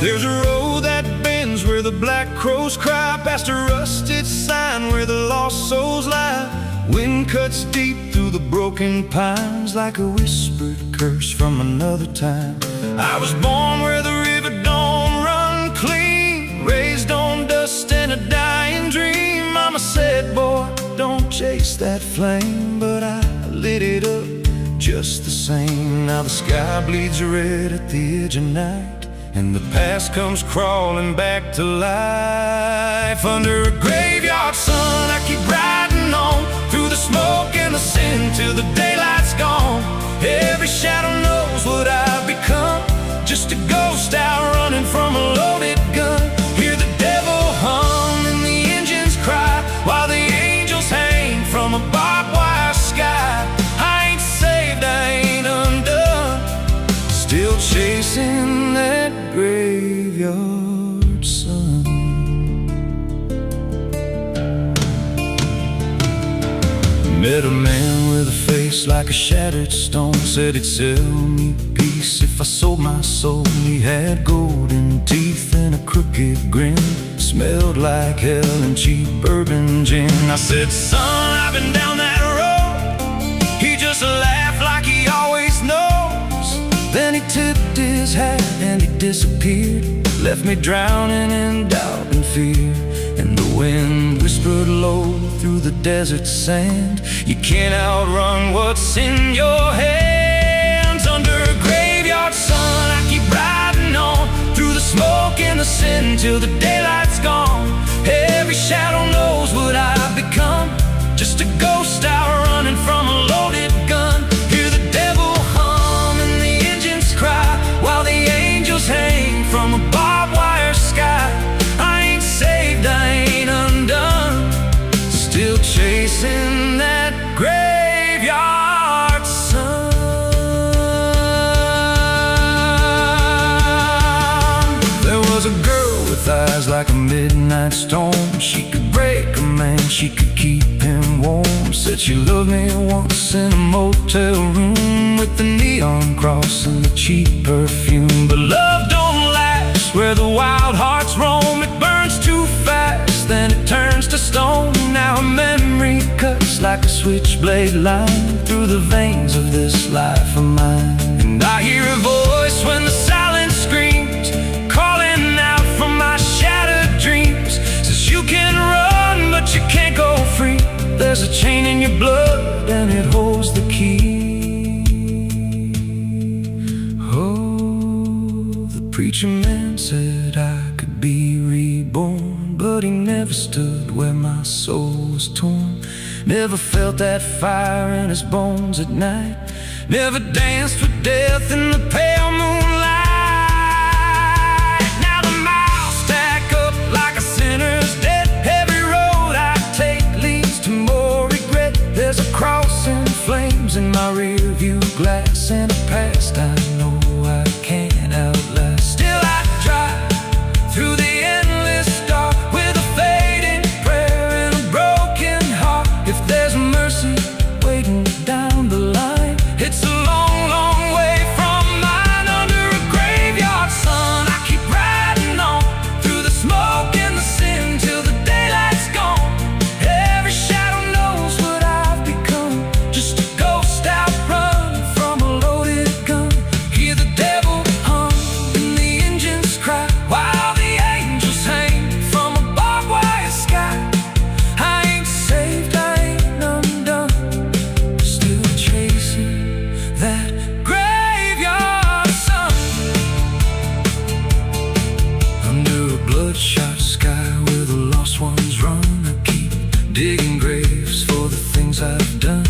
There's a road that bends where the black crows cry, past a rusted sign where the lost souls lie. Wind cuts deep through the broken pines like a whispered curse from another time. I was born where the river don't run clean, raised on dust and a dying dream. Mama said, boy, don't chase that flame, but I lit it up just the same. Now the sky bleeds red at the edge of night, and the past comes crawling back to life. Under a graveyard sun, I keep riding on through the smoke and the sin till the daylight's gone. Every shadow knows what I've become, just a ghost out running from a loaded gun. Hear the devil hum and the engines cry, while the angels hang from a barbed wire sky. I ain't saved, I ain't undone, still chasing that graveyard sun. Met a man with a face like a shattered stone, said he'd sell me peace if I sold my soul. He had golden teeth and a crooked grin, smelled like hell and cheap bourbon gin. I said, son, I've been down that road. He just laughed like he always knows. Then he tipped his hat and he disappeared, left me drowning in doubt and fear. And the wind whispered low through the desert sand, you can't outrun what's in your hands. Under a graveyard sun, I keep riding on through the smoke and the sin till the daylight's gone. Every shadow knows what I've become, just a ghost out running from a loaded gun. Hear the devil hum and the engines cry, while the angels hang from a barbed wire sky. I ain't saved, I ain't undone, still chasing that graveyard sun. There was a girl with eyes like a midnight storm. She could break a man, she could keep him warm. Said she loved me once in a motel room, with the neon cross and the cheap perfume. But love don't last where the wild hearts roam. It burns too fast, then it turns to stone. Now a memory cuts like a switchblade line through the veins of this life of mine. And I hear a voice when the silence screams, calling out from my shattered dreams. Says you can run, but you can't go free. There's a chain in your blood and it holds the key. Oh, the preacher man said I could be reborn, but he never stood where my soul was torn. Never felt that fire in his bones at night, never danced with death in the pale moonlight. Now the miles stack up like a sinner's debt. Every road I take leads to more regret. There's a cross in flames in my rear view glass, and a past I know I can't outlast. Still I drive through the endless dark with a fading prayer and a broken heart. If there's mercy waiting down the line, it's a long, long way from mine. Under a graveyard sun, I keep riding on through the smoke and the sin till the daylight's gone. Every shadow knows what I've become, just a ghost out running from a loaded gun. Hear the devil hum and the engines cry, while the angels hang from a barbed wire sky. I ain't saved, I ain't undone, still chasing that graveyard sun. Under a bloodshot sky where the lost ones run, I keep digging graves for the things I've done.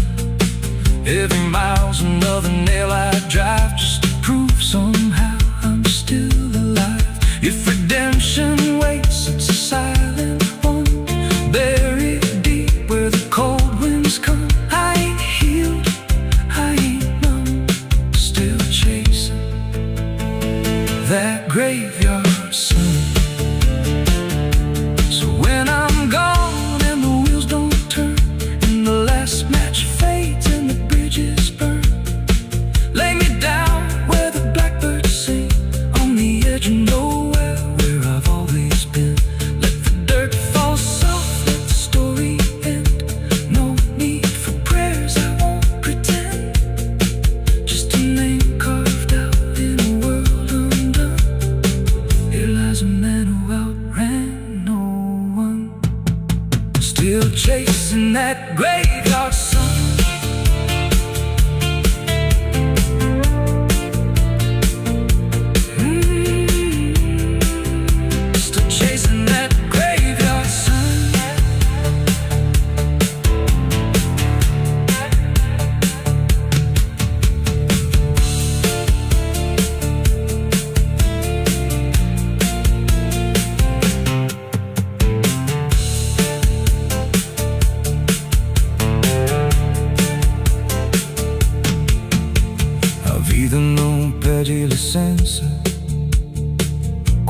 Every mile's another nail I drive, just to prove somehow I'm still alive. If redemption waits, it's a silent one, buried deep where the cold winds come. I ain't healed, I ain't numb, still chasing that graveyard sun. So when I'm gone and the wheels don't turn, and the last match fades and the bridges burn, lay me down where the blackbirds sing, on the edge of nowhere.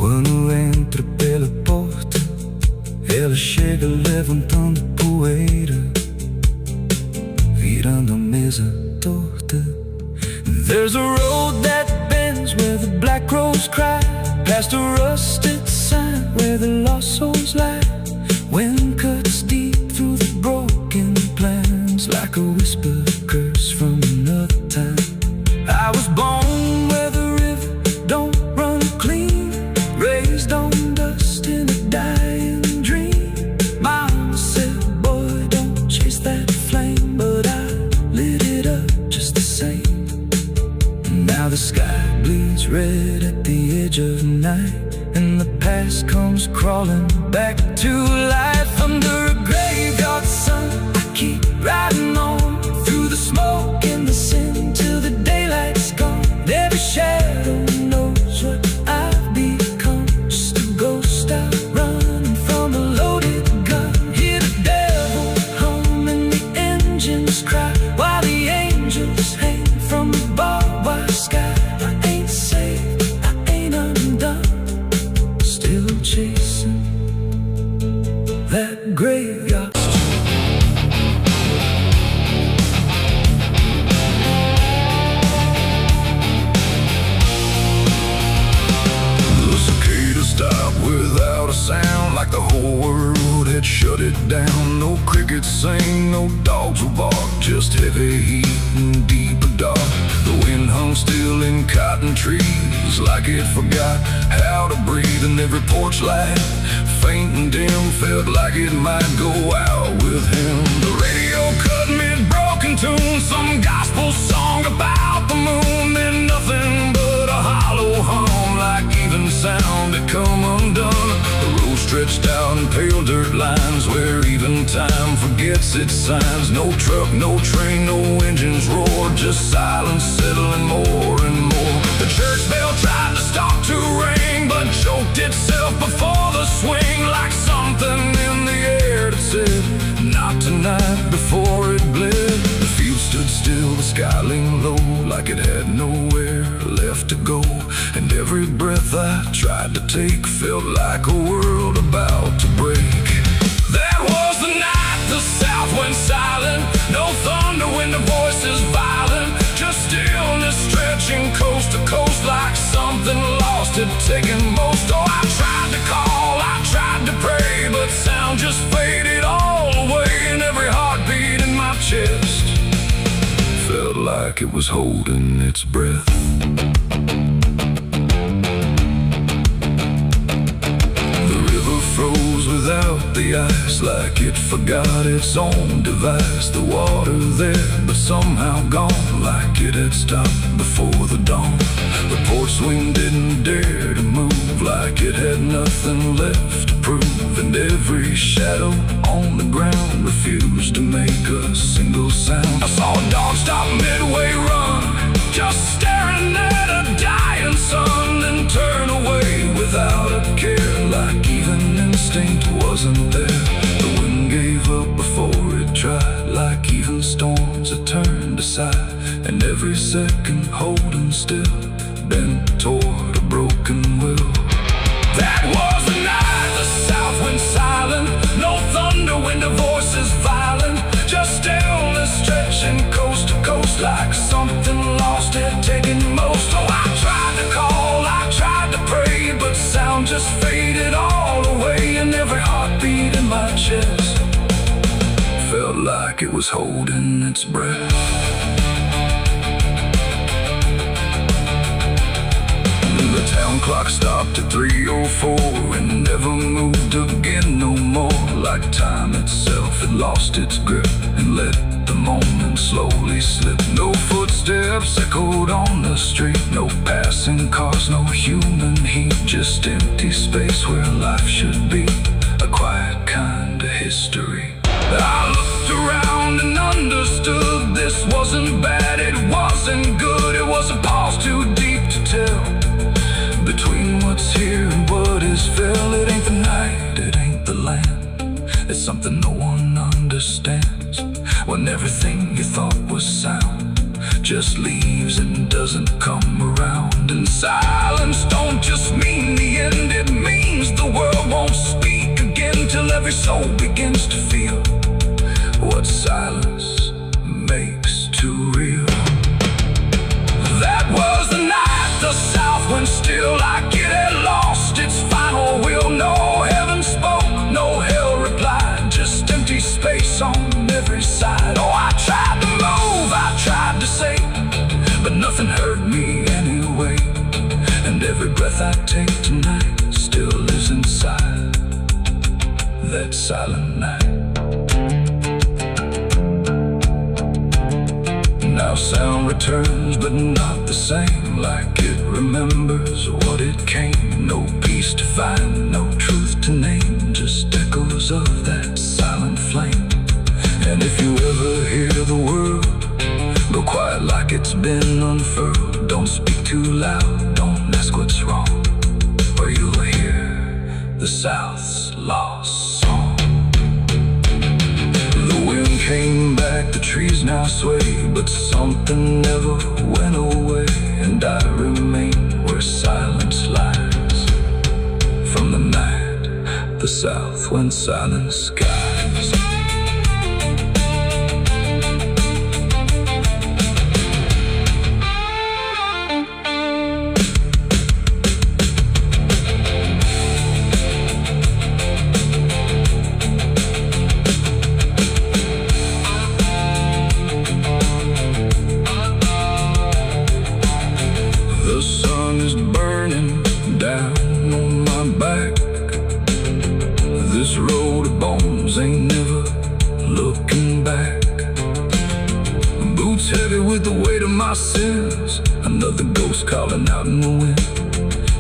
Quando entra pela porta, ela chega levantando poeira, virando a mesa torta. There's a road that bends where the black crows cry, past a rusted sign where the lost souls lie. Wind cuts deep through the broken plans, like a whispered curse from another time. I was born where the river don't run clean, raised on dust in a dying dream. Mama said, boy, don't chase that flame, but I lit it up just the same. Now the sky bleeds red at the edge of night, and the past comes crawling back to life. Under a graveyard sun, I keep riding on through the smoke and the sin till the daylight's gone. Every shadow knows what I've become, just a ghost out running from a loaded gun. Hear the devil hum and the engines cry, while the angels hang from the barbed wire sky. I ain't safe, I ain't undone, still chasing that graveyard. The cicada stopped without a sound, like the whole world had shut it down. No crickets sing, no dogs will bark, just heavy heat and deeper dark. The wind hung still in cotton trees, like it forgot how to breathe. And every porch light, faint and dim, felt like it might go out with him. The radio cut mid-broken tune, some gospel song about the moon. Then nothing but a hollow hum, like even sound had come undone. The road stretched out in pale dirt lines, where even time forgets its signs. No truck, no train, no engines roar, just silence settling more and more. The church bell tried to stop to ring, but choked itself before the swing, like something in the air that said, not tonight, before it bled. The field stood still, the sky leaned low, like it had nowhere left to go. And every breath I tried to take felt like a world about to break. That was the night the south went silent, no thunder when the voices violent, just stillness stretching coast to coast, like something lost had taken most. Oh, I tried to call, I tried to pray, but sound just faded all away. And every heartbeat in my chest felt like it was holding its breath. Froze without the ice, like it forgot its own device. The water there, but somehow gone, like it had stopped before the dawn. The porch swing didn't dare to move, like it had nothing left to prove. And every shadow on the ground refused to make a single sound. I saw a dog stop midway run, just staring at a dying sun, then turn away without a care, like even instinct wasn't there. The wind gave up before it tried, like even storms had turned aside. And every second holding still, bent toward a broken will. That was the night the south went silent, no thunder when the voices violent, just stillness stretching coast to coast, like something lost had taken most. Oh, I tried to call, I tried to pray, but sound just faded all away. And every heartbeat in my chest felt like it was holding its breath. The town clock stopped at 3:04 and never moved again no more, like time itself had lost its grip and let the moment slowly slip. No footsteps echoed on the street, no passing cars, no human heat, just empty space where life should be, a quiet kind of history. I looked around and understood this wasn't bad, it wasn't good, it was a pause too deep to tell. Between what's here and what is fell, it ain't the night, it ain't the land, it's something no one understands. When everything you thought was sound just leaves and doesn't come around. And silence don't just mean the end, it soul begins to feel what silence makes too real. That was the night the South went still, like it had lost its final will. No heaven spoke, no hell replied, just empty space on every side. Oh, I tried to move, I tried to say, but nothing hurt me anyway. And every breath I take tonight still lives inside that silent night. Now sound returns, but not the same, like it remembers what it came. No peace to find, no truth to name, just echoes of that silent flame. And if you ever hear the world go quiet like it's been unfurled, don't speak too loud, don't ask what's wrong, or you'll hear the South's lost song. The wind came back, the trees now sway, but something never went away, and I remain where silence lies. From the night the South went silent skies. The sun is burning down on my back. This road of bones ain't never looking back. Boots heavy with the weight of my sins, another ghost calling out in the wind.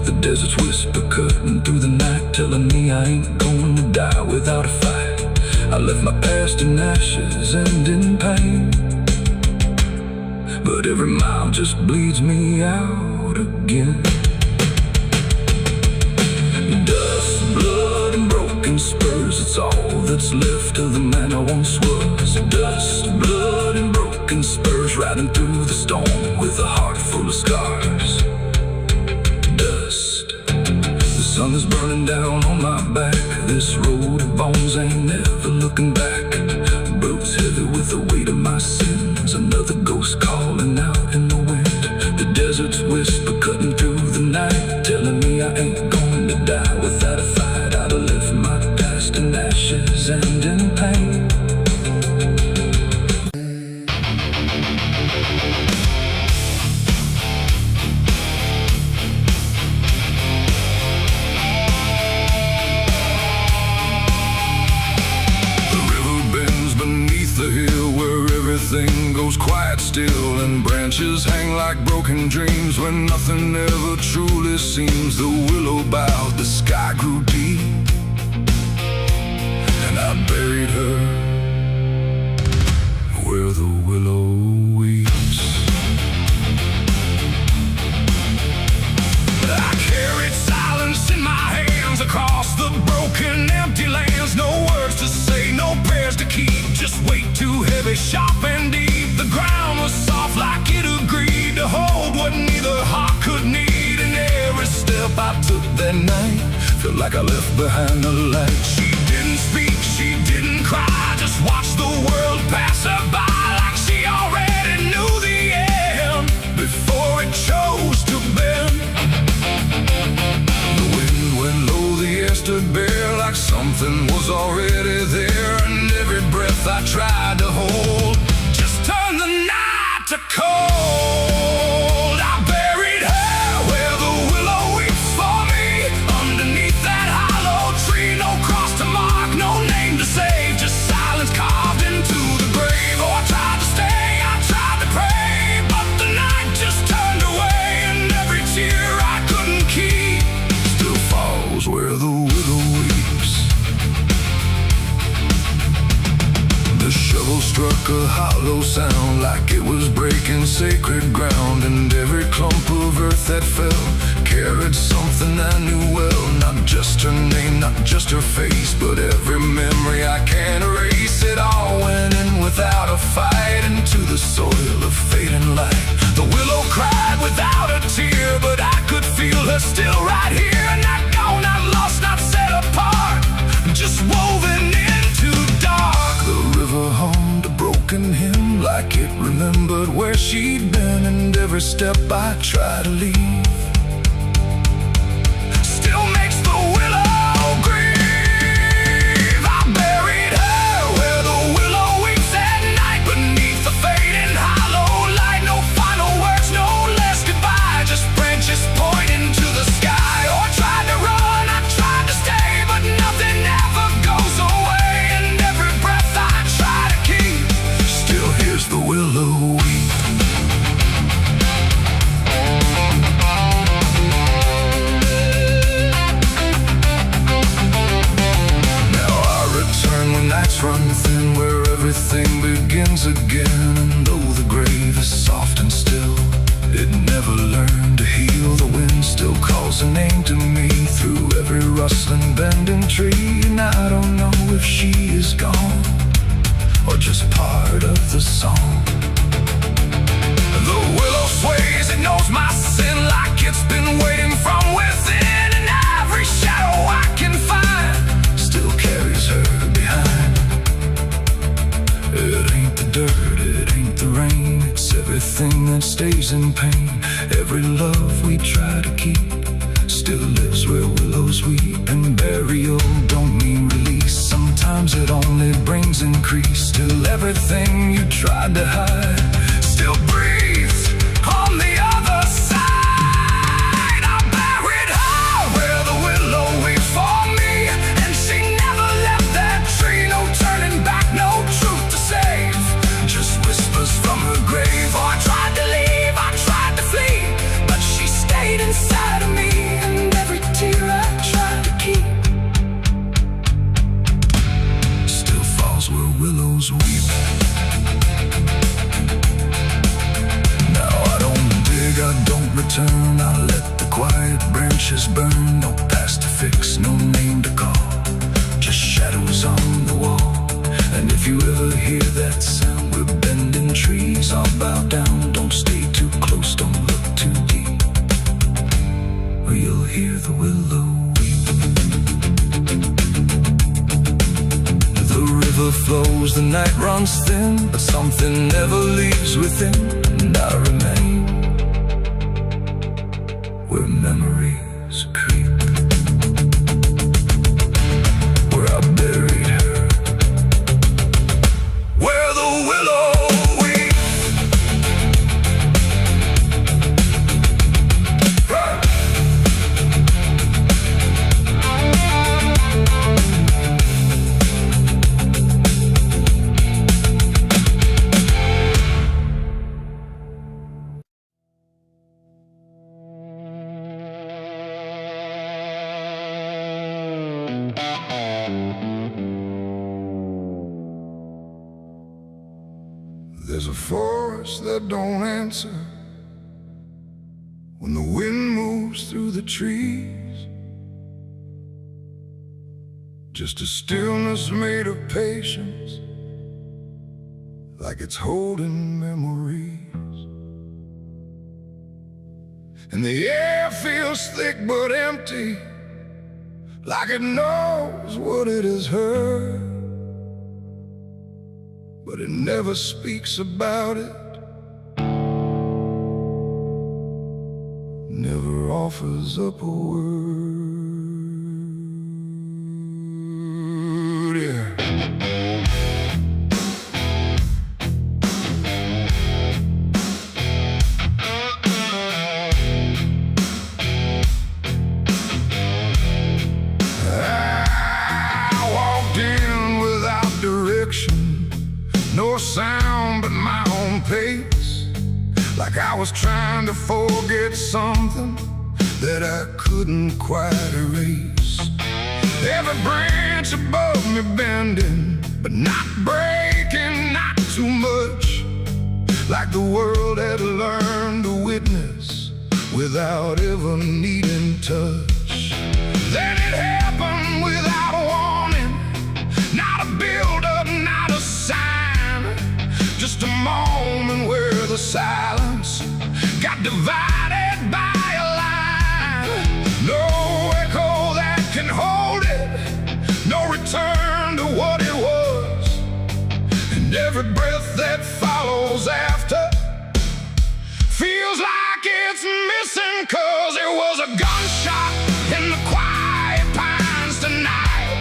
The desert's whisper cutting through the night, telling me I ain't going to die without a fight. I left my past in ashes and in pain, but every mile just bleeds me out again. Dust, blood, and broken spurs, it's all that's left of the man I once was. Dust, blood, and broken spurs, riding through the storm with a heart full of scars. Dust, the sun is burning down on my back. This road of bones ain't never looking back. Boots heavy with the weight of my sins, another ghost calling out in the wind. The desert's whisper cutting through the night, telling me I ain't going to die without a fight. I'd have left my past in ashes and in pain. The hill where everything goes quiet still, and branches hang like broken dreams when nothing ever truly seems. The willow bowed, the sky grew deep, and I buried her where the willow weeps. I carried silence in my hands across the broken empty lands. No words to say, no prayers to keep, just weight too heavy, sharp and deep. The ground was soft like it agreed to hold what neither heart could need. And every step I took that night felt like I left behind a light. She didn't speak, she didn't cry, just watched the world pass her by, like she already knew the end before it chose to bend. The wind went low, the air stood bare, like something was already there. And every breath I tried to hold just turned the night to cold. I buried her where the willow weeps for me, underneath that hollow tree. No cross to mark, no name to save, just silence carved into the grave. Oh, I tried to stay, I tried to pray, but the night just turned away, and every tear I couldn't keep still falls where the willow weeps. The shovel struck a hollow sound, like it was breaking sacred ground. And every clump of earth that fell carried something I knew well. Not just her name, not just her face, but every memory I can't erase. It all went in without a fight, into the soil of fading light. The willow cried without a tear, but I could feel her still right here. Not gone, not lost, not set apart, just woven in step I try to leave still makes the willow grieve. I buried her where the willow weeps at night beneath the fading hollow light. No final words, no less goodbye, just branches pointing to the sky. Or tried to run, I tried to stay, but nothing ever goes away. And every breath I try to keep still hears the willow weep. Nights run thin where everything begins again. And though the grave is soft and still, it never learned to heal. The wind still calls a name to me through every rustling bending tree. And I don't know if she is gone or just part of the song. The willow sways, it knows my sin like it's been waiting from within. And every shadow I can find still carries her behind. It ain't the dirt, it ain't the rain, it's everything that stays in pain. Every love we try to keep still lives where willows weep. And burial don't mean release, sometimes it only brings increase. Till everything you tried to hide still breathes on the other side. I buried her where the willow weeps for me, and she never left that tree. No turning back, no truth to save, just whispers from her grave. Oh, I tried to leave, I tried to flee, but she stayed inside of me. And every tear I tried to keep still falls where willows weep. Now I don't dig, I don't return, I let the quiet branches burn. No past to fix, no name to call, just shadows on the wall. And if you ever hear that sound, we're bending trees, I'll bow down. Don't stay too close, don't look too deep, or you'll hear the willow weep. The river flows, the night runs thin, but something never leaves within. And I remain where memories creep, where I buried her, where the willow weeps. There's a forest that don't answer when the wind moves through the trees, just a stillness made of patience, like it's holding memories. And the air feels thick but empty, like it knows what it has heard, but it never speaks about it, never offers up a word. Yeah. I walked in without direction, no sound but my own pace, like I was trying to forget something that I couldn't quite erase. Every branch above me bending, but not breaking, not too much, like the world had learned to witness without ever needing touch. Then it happened without warning, not a build-up, not a sign, just a moment where the silence got divided by a line. No echo that can hold it, no return to what it was, and every breath that follows after feels like 'cause it was a gunshot in the quiet pines tonight.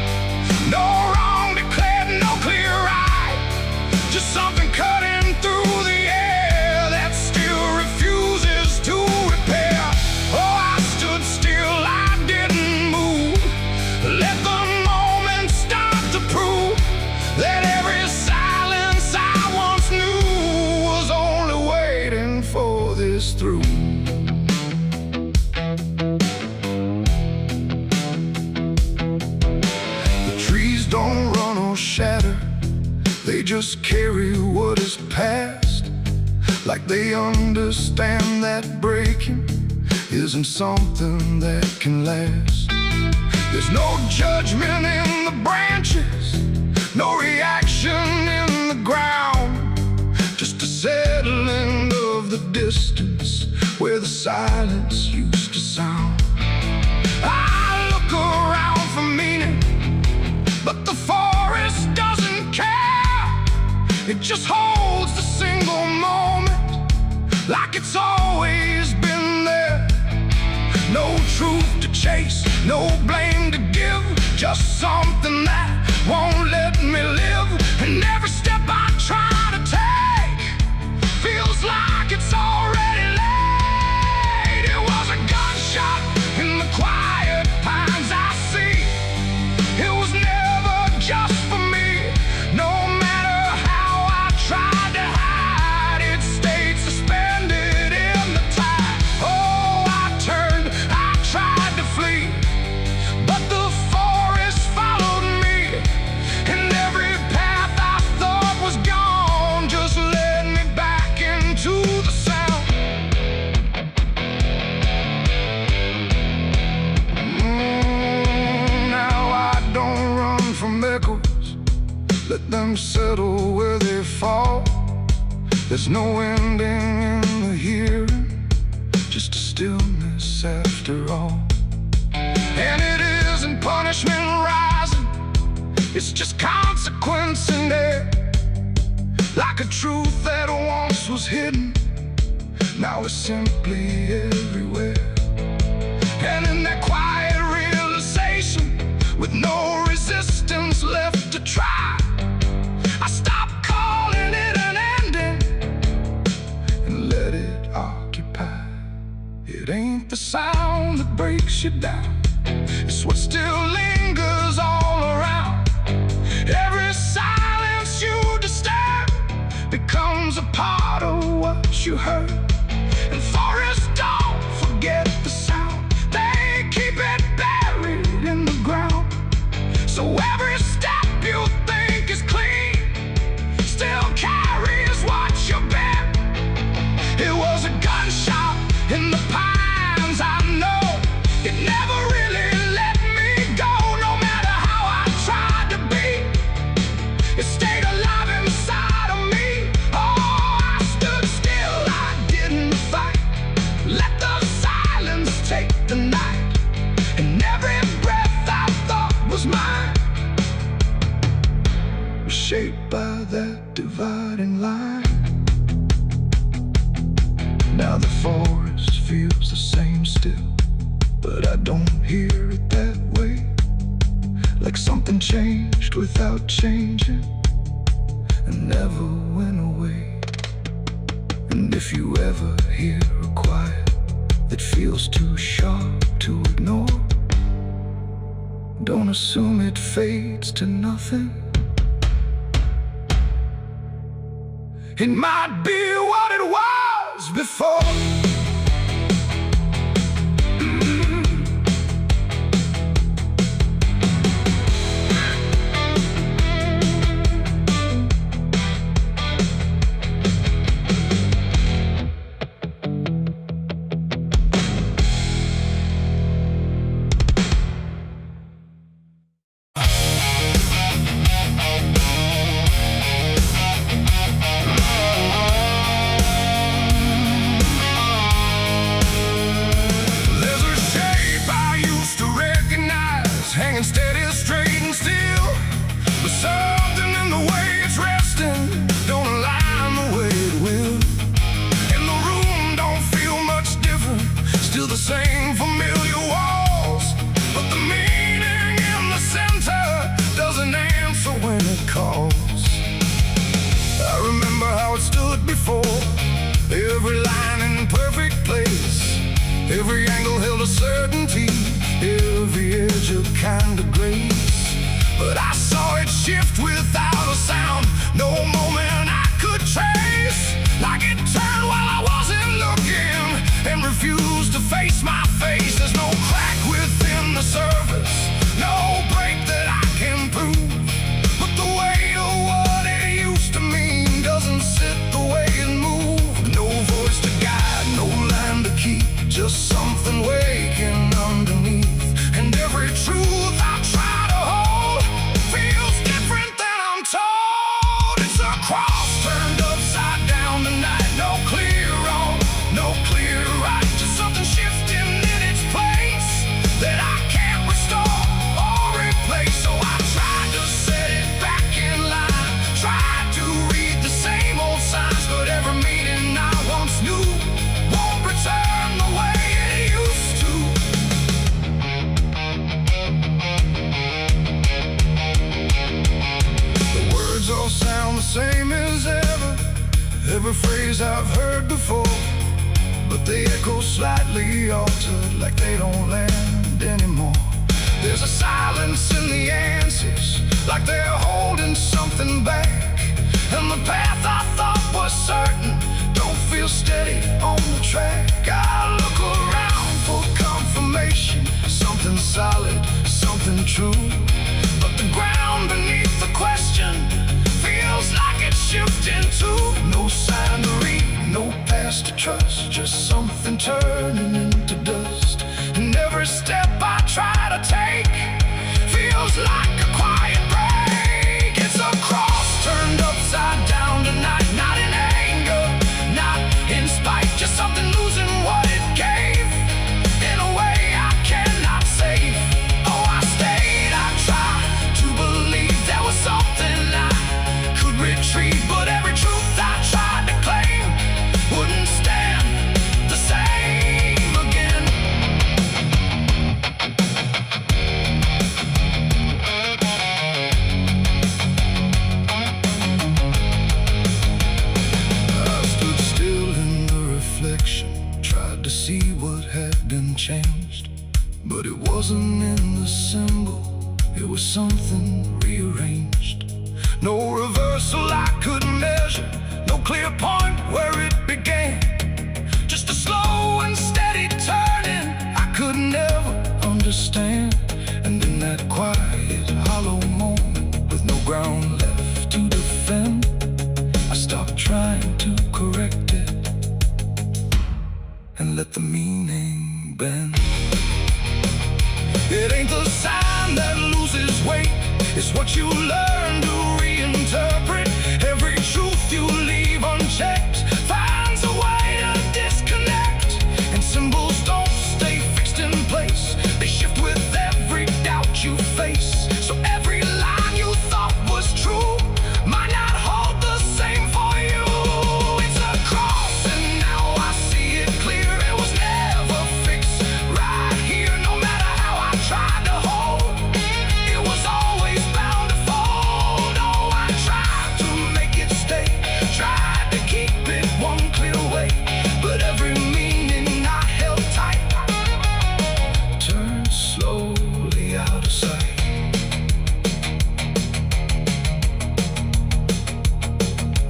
No wrong declared, no clear right, just something cutting through the air that still refuses to repair. Oh, I stood still, I didn't move, let the moment start to prove that every silence I once knew was only waiting for this through. The trees don't run or shatter, they just carry what is past, like they understand that breaking isn't something that can last. There's no judgment in the branches, no reaction in the ground, just a settling of the distance where the silence used to sound. I look around for meaning, but the forest doesn't care. It just holds the single moment like it's always been there. No truth to chase, no blame to give, just something that won't let me live. And every step I try to take feels like it's already late. It was a gunshot in the quiet pines I see. It was never just for me. No matter how I tried to hide, it stayed suspended in the tide. Oh, I turned, I tried to flee, but the forest followed me, and every path I thought was gone just led me back into the sound. Now I don't run from echoes, let them settle where they fall. There's no ending in the hearing, just a stillness after all. And it isn't punishment rising, it's just consequence in there, like a truth that once was hidden, now it's simply everywhere. And in that quiet realization, with no resistance left to try, I stopped calling it an ending and let it occupy. It ain't the sound that breaks you down, it's what still lingers all around. Every silence you disturb becomes a part of what you heard. And forests don't forget the sound, they keep it buried in the ground. So every step you think is clean still carries what you bear. It was a gunshot in the pines, I know. It never really let me go, no matter how I tried to be. It stayed alive inside of me. Oh, I stood still, I didn't fight, let the silence take the night. And every breath I thought was mine was shaped by that dividing line. Now the forest feels the same still, but I don't hear it that way, like something changed without changing and never went away. And if you ever hear a quiet that feels too sharp to ignore, don't assume it fades to nothing. It might be what it was before. same Every truth I try to hold feels different than I'm told. It's a cross turned upside down tonight. No clear wrong, no clear right. Just something shifting in its place that I can't restore or replace. So I tried to set it back in line, tried to read the same old signs, but every meaning I once knew won't return the way it used to. The words all sound the same as ever, every phrase I've heard before, but they echo slightly altered, like they don't land anymore. There's a silence in the answers, like they're holding something back. And the path I thought was certain don't feel steady on the track. I look around for confirmation, something solid, something true, but the ground beneath the question feels like it's shifting too. No sign to read, no past to trust, just something turning into dust. And every step I try to take feels like a quiet break. It's a cross turned upside down tonight, not in anger, not in spite, just something losing what it gave in a way I cannot save. Oh, I stayed, I tried to believe there was something I could retrieve, but every truth I tried to claim wouldn't stand the same again. I stood still in the reflection, tried to see what had been changed, but it wasn't in the symbol, it was something rearranged. No reversal I could measure, no clear point where it began, just a slow and steady turning I could never understand. And in that quiet, hollow moment, with no ground left to defend, I stopped trying to correct it and let the meaning bend. It ain't the sign that loses weight, it's what you learn to reinterpret. Every truth you leave unchecked finds a way to disconnect, and symbols don't stay fixed in place, they shift with every doubt you face. So every line you thought was true might not hold the same for you. It's a cross and now I see it clear, it was never fixed right here. No matter how I tried to hold, it was always bound to fold. Oh, I tried to make it stay, tried to keep it one clear way, but every meaning I held tight turned slowly out of sight.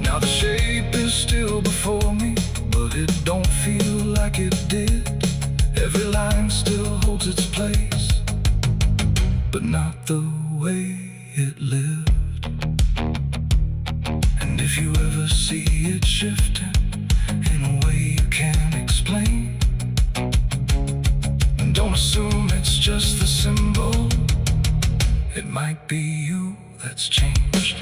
Now the shape is still before me, but it don't feel like it did. Every line still holds its place, but not the way it lived. And if you ever see it shifting in a way you can't explain, don't assume it's just the symbol, it might be you that's changed.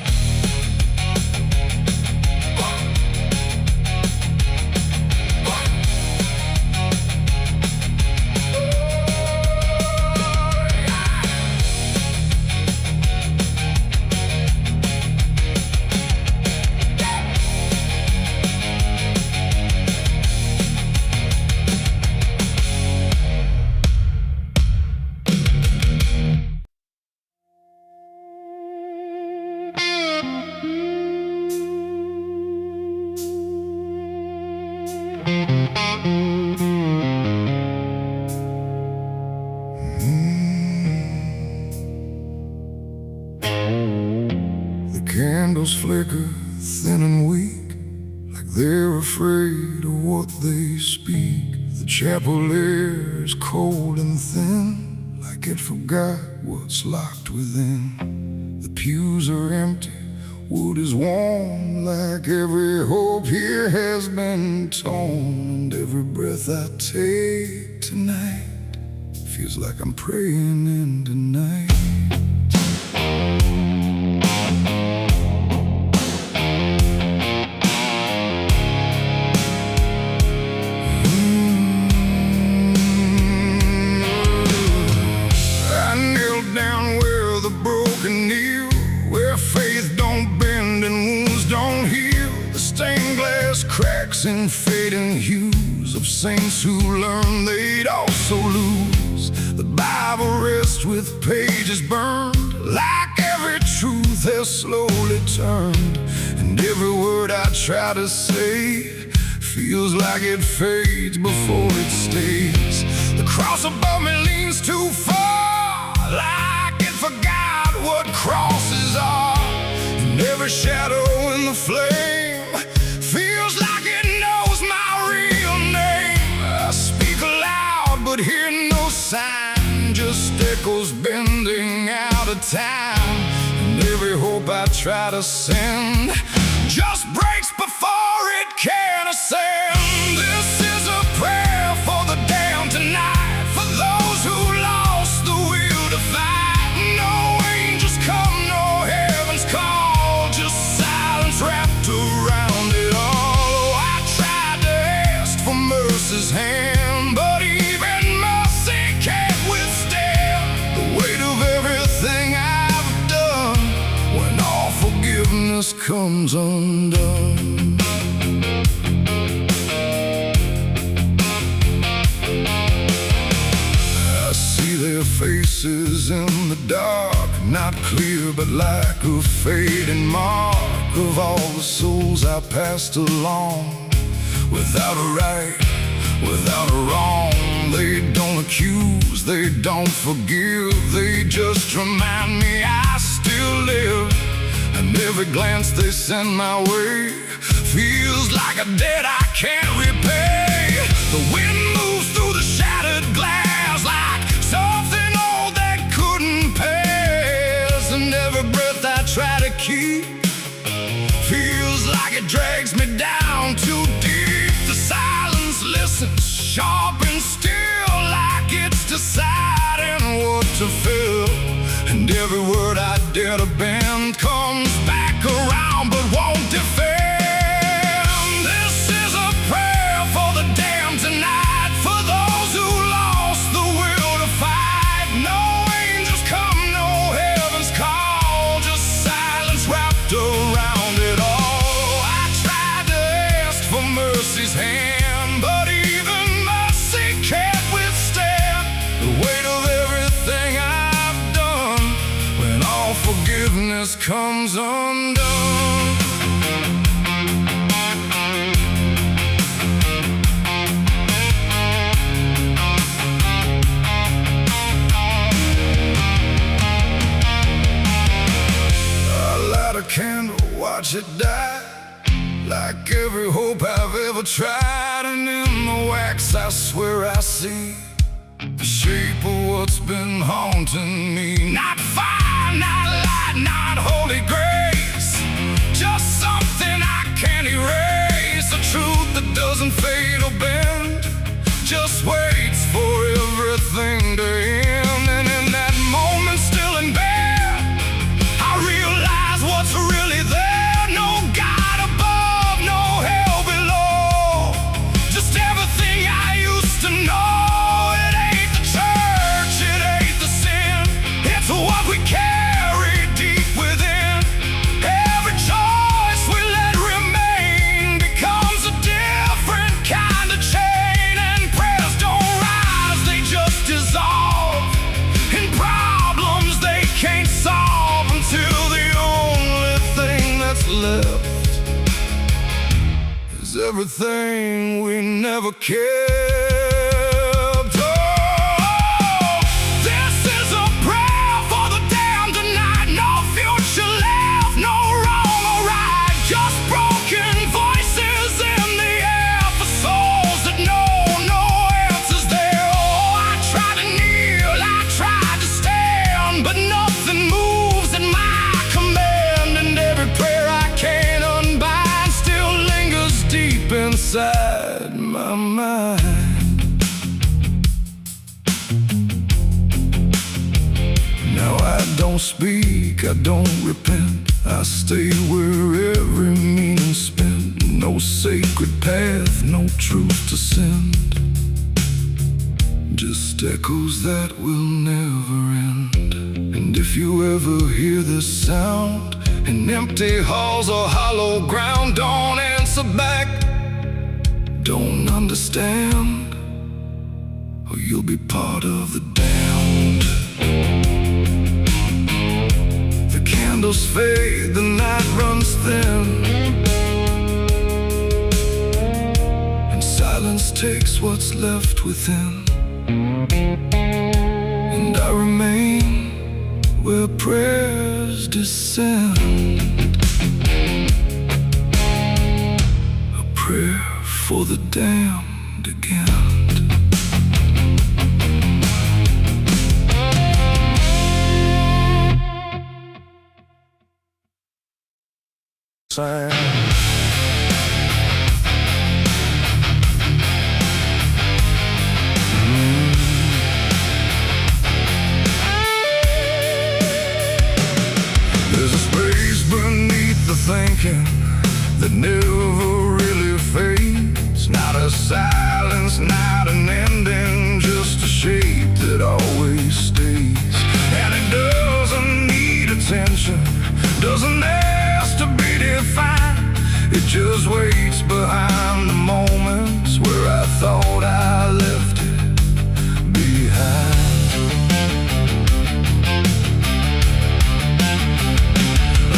Candles flicker thin and weak, like they're afraid of what they speak. The chapel air is cold and thin, like it forgot what's locked within. The pews are empty, wood is warm, like every hope here has been torn. And every breath I take tonight feels like I'm praying in the night. I kneel down where the broken kneel, where faith don't bend and wounds don't heal. The stained glass cracks and fading hues of saints who learned they'd also lose. The Bible rests with pages burned, like every truth has slowly turned. And every word I try to say feels like it fades before it stays. The cross above me leans too far, like it forgot what crosses are. And every shadow in the flame feels like it knows my real name. I speak aloud but hear no sign, just echoes bending out of time. And every hope I try to send just breaks before it can ascend. This is a prayer for the damned tonight, for those who lost the will to fight. No angels come, no heaven's call, just silence wrapped around it all. Oh, I tried to ask for mercy's hand, but even mercy can't withstand the weight of everything I've done when all forgiveness comes undone. I see their faces in the dark, not clear but like a fading mark of all the souls I passed along. Without a right, without a wrong, they don't accuse, they don't forgive, they just remind me I still live. And every glance they send my way feels like a debt I can't repay. The wind moves through the shattered glass like something old that couldn't pass. And every breath I try to keep feels like it drags me down too deep. The silence listens, sharp and still, like it's deciding what to feel. And every word I dare to bend comes back around but won't defend. This is a prayer for the damned tonight, for those who lost the will to fight. No angels come, no heaven's call, just silence wrapped around it all. I tried to ask for mercy's hand, but even mercy can't withstand the weight of everything I've done when all forgiveness comes undone. I light a candle, watch it die, like every hope I've ever tried. And in the wax I swear I see the shape of what's been haunting me. Not fire, not light, not holy grace, just something I can't erase. A truth that doesn't fade or bend, just waits for everything to end. And in that moment, still in bed, I realize what's really there. No God above, no hell below, just everything I used to know. What we carry deep within, every choice we let remain becomes a different kind of chain. And prayers don't rise, they just dissolve in problems they can't solve, until the only thing that's left is everything we never cared. Inside my mind, don't speak, I don't repent. I stay where every meaning spent. No sacred path, no truth to send. Just echoes that will never end. And if you ever hear this sound in empty halls or hollow ground, don't answer back, don't understand, or you'll be part of the damned. The candles fade, the night runs thin, and silence takes what's left within. And I remain where prayers descend, a prayer for the damned again. There's a space beneath the thinking that never really fades. Not a silence, not an ending, just a shape that always stays. And it doesn't need attention, doesn't ask to be defined. It just waits behind the moments where I thought I left it behind.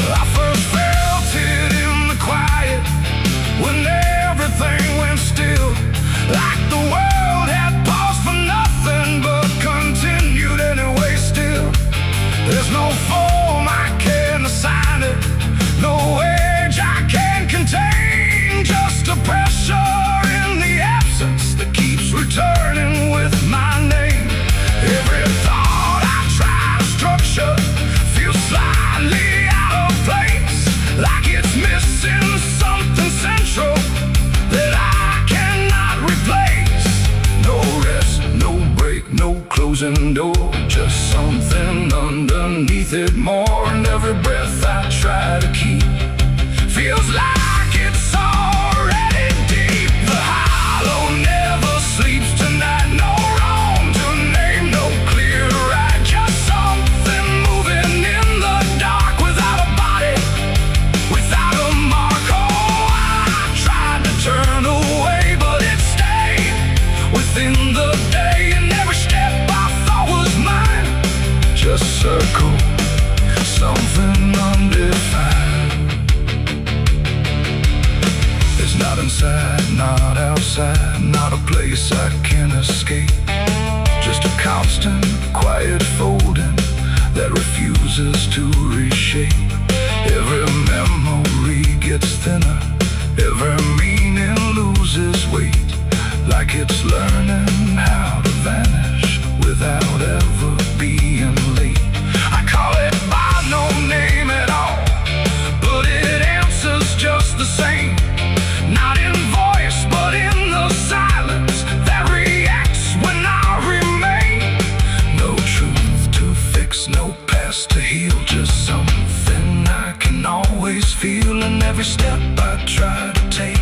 I first felt it in the quiet, when everything went still, like the world had paused for nothing but continued anyway still. There's no form I can assign it, no edge I can contain, just a pressure in the absence that keeps returning with my name. Every thought I try to structure feels slightly out of place, like it's missing something central that I cannot replace. No rest, no break, no closing door, just something underneath it more. And every breath I try to keep feels like it's already deep. The hollow never sleeps tonight, no wrong to name, no clear right, just something moving in the dark without a body, without a mark. Oh, I tried to turn away, but it stayed within the day, and every step I thought was mine just circled something undefined. It's not inside, not outside, not a place I can escape, just a constant, quiet folding that refuses to reshape. Every memory gets thinner, every meaning loses weight, like it's learning how to vanish without ever being late. I call it by no name at all, but it answers just the same. Not in voice, but in the silence that reacts when I remain. No truth to fix, no past to heal, just something I can always feel. And every step I try to take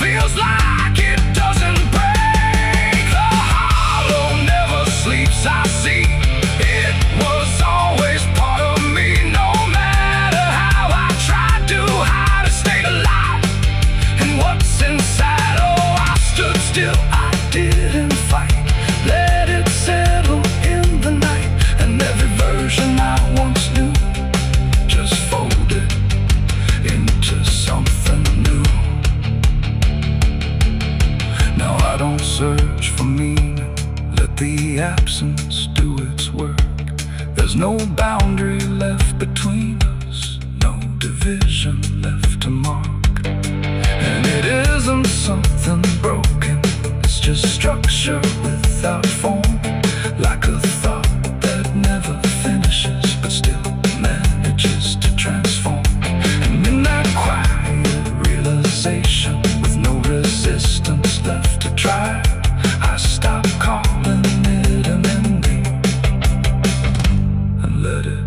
feels like it doesn't break. The hollow never sleeps, I see. It was always part of me, no matter how I tried to hide, it stayed alive. And what's inside, oh, I stood still, I didn't fight, let it settle in the night. And every version I once knew just folded into something new. Now I don't search for meaning, let the absence do its work. There's no boundary left between us, no division left to mark. And it isn't something broken, it's just structure without form, like a thought that never finishes but still manages to transform. And in that quiet realization, with no resistance left to try, I stop calling it an ending and let it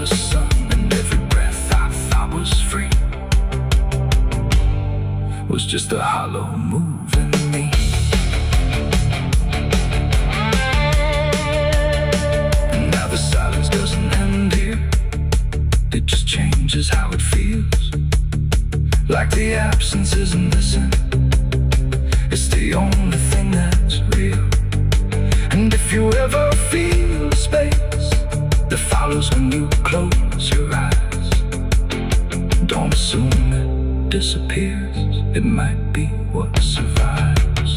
the sun, and every breath I thought was free was just a hollow move in me. And now the silence doesn't end here, it just changes how it feels. Like the absence isn't missing, it's the only thing that's real. And if you ever feel the space that follows when you close your eyes, don't assume it disappears, it might be what survives.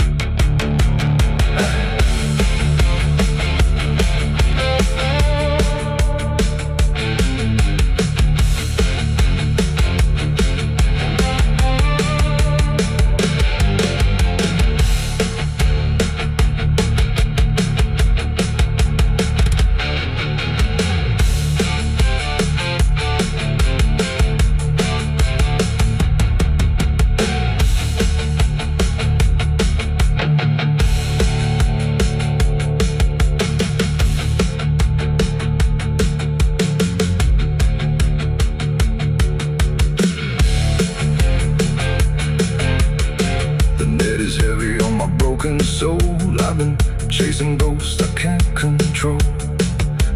Soul, I've been chasing ghosts I can't control.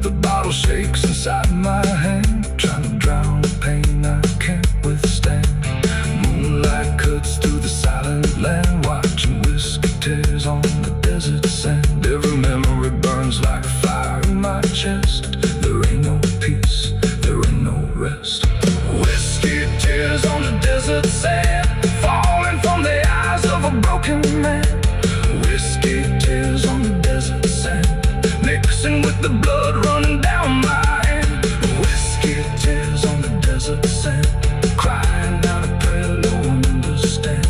The bottle shakes inside my hand, trying to drown the pain I can't withstand. Moonlight cuts through the silent land, watching whiskey tears on the desert sand. Every memory burns like fire in my chest. There ain't no peace, there ain't no rest. Whiskey tears on the desert sand, falling from the eyes of a broken man. Whiskey tears on the desert sand, mixing with the blood running down my hand. Whiskey tears on the desert sand, crying out a prayer no one understands.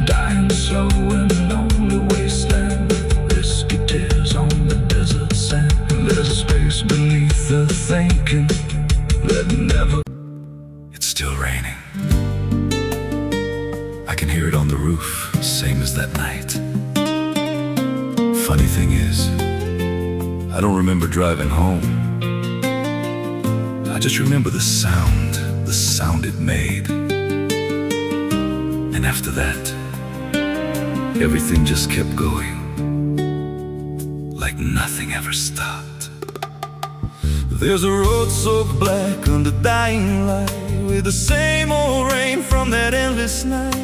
Dying slow in a lonely wasteland, whiskey tears on the desert sand. There's a space beneath the thinking that never. It's still raining, I can hear it on the roof, same as that night. Funny thing is, I don't remember driving home. I just remember the sound it made. And after that, everything just kept going, like nothing ever stopped. There's a road so black under dying light, with the same old rain from that endless night.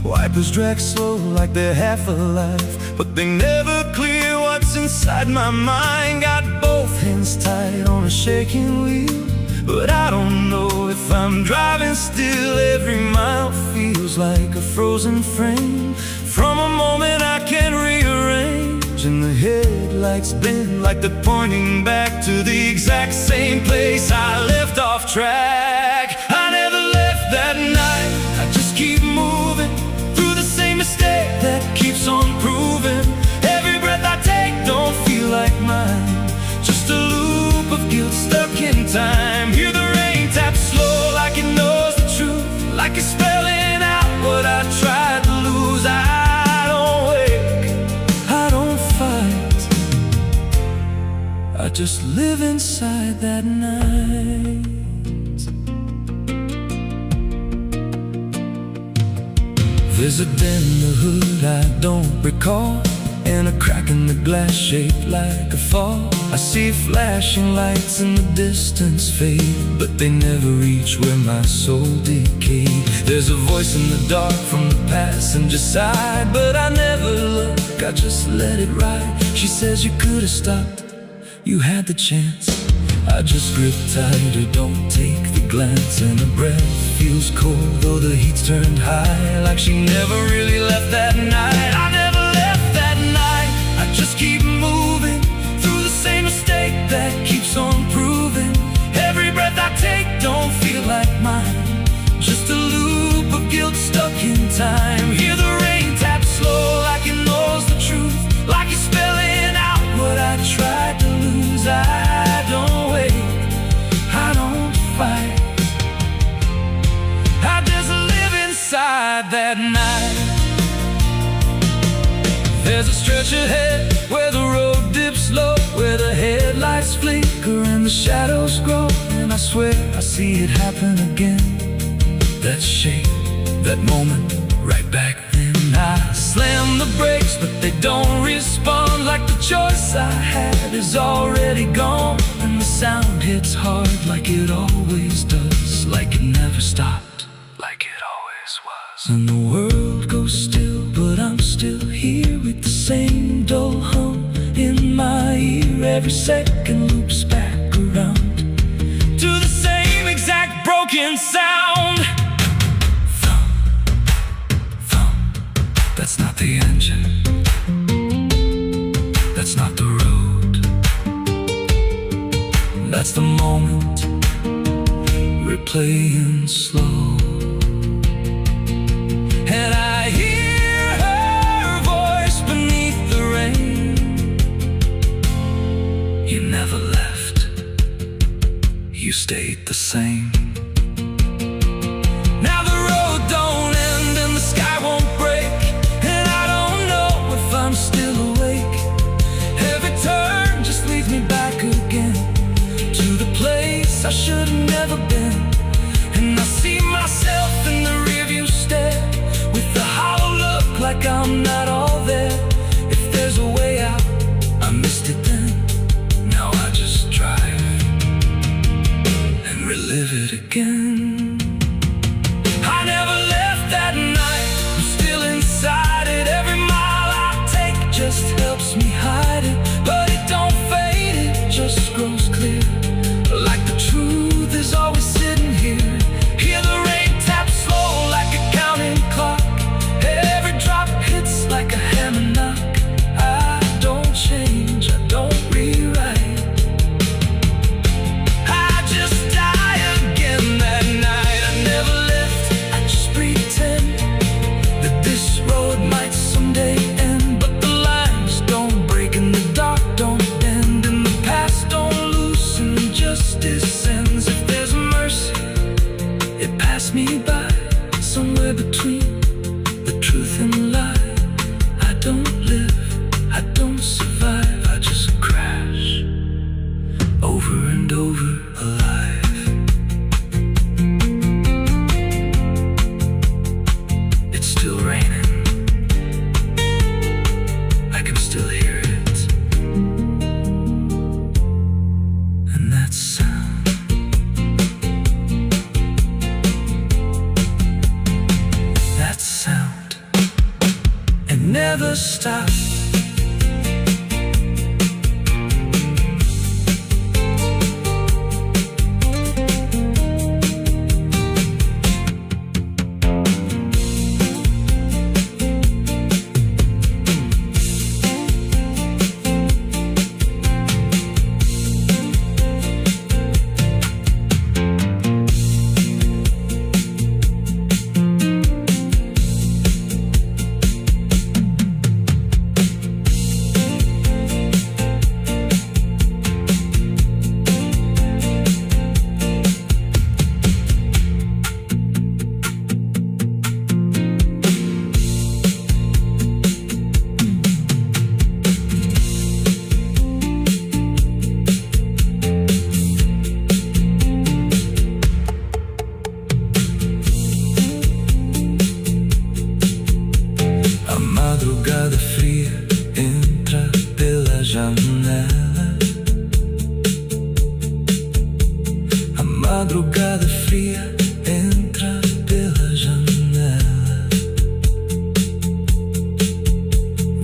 Wipers drag slow like they're half alive, but they never clear what's inside my mind. Got both hands tied on a shaking wheel, but I don't know if I'm driving still. Every mile feels like a frozen frame from a moment I can't rearrange. And the headlights bend like they're pointing back to the exact same place I left off track. I never left that night, I just keep moving through the same mistake that keeps on proving. Every breath I take don't feel like mine, just a loop of guilt stuck in time. Hear the rain tap slow like it knows the truth, like it's spelling out what I tried to lose. I don't wake, I don't fight, I just live inside that night. There's a dent in the hood I don't recall, and a crack in the glass shaped like a fall. I see flashing lights in the distance fade, but they never reach where my soul decayed. There's a voice in the dark from the passenger side, but I never look, I just let it ride. She says you could have stopped, you had the chance. I just grip tighter, don't take the glance, and her breath feels cold though the heat's turned high, like she never really left that night. I never left that night, I just keep moving through the same mistake that keeps on proving. Every breath I take don't feel like mine, just a loop of guilt stuck in time. Hear the rain tap slow like it knows the truth, like it's spelling out what I tried to lose. I don't wait, I don't fight, I just live inside that night. There's a stretch ahead where the road dips low, where the headlights flicker and the the shadows grow, and I swear I see it happen again. That shape, that moment, right back then. I slam the brakes, but they don't respond. Like the choice I had is already gone. And the sound hits hard like it always does. Like it never stopped, like it always was. And the world goes still, but I'm still here with the same dull hum in my ear. Every second loops back around to the same exact broken sound. Thump, thump. That's not the engine, that's not the road. That's the moment replaying slow. And I hear her voice beneath the rain. You never left, you stayed the same. Now the road don't end and the sky won't break, and I don't know if I'm still awake. Every turn just leads me back again to the place I should have never been. And I see myself in the rearview stare, with the hollow look like I'm not all there. If there's a way out, I missed it then. Now I just drive and relive it again. I never left that night, I'm still inside it. Every mile I take just helps me hide it, but it don't fade, it just grows clear. Like the truth is always sitting here. Hear the rain tap slow like a counting clock. Every drop hits like a hammer knock. I don't change, I don't rewrite. I just die again that night. I never left, I just pretend that this road might someday end. But the lines don't break and the dark don't bend, and the past don't loosen, justice ends. If there's mercy, it passed me by, somewhere between the truth and lie. I don't live, I don't survive, I just crash over and over alive. It's still raining, I can still hear it. And that sound, that sound, it never stops. A madrugada fria entra pela janela. A madrugada fria entra pela janela.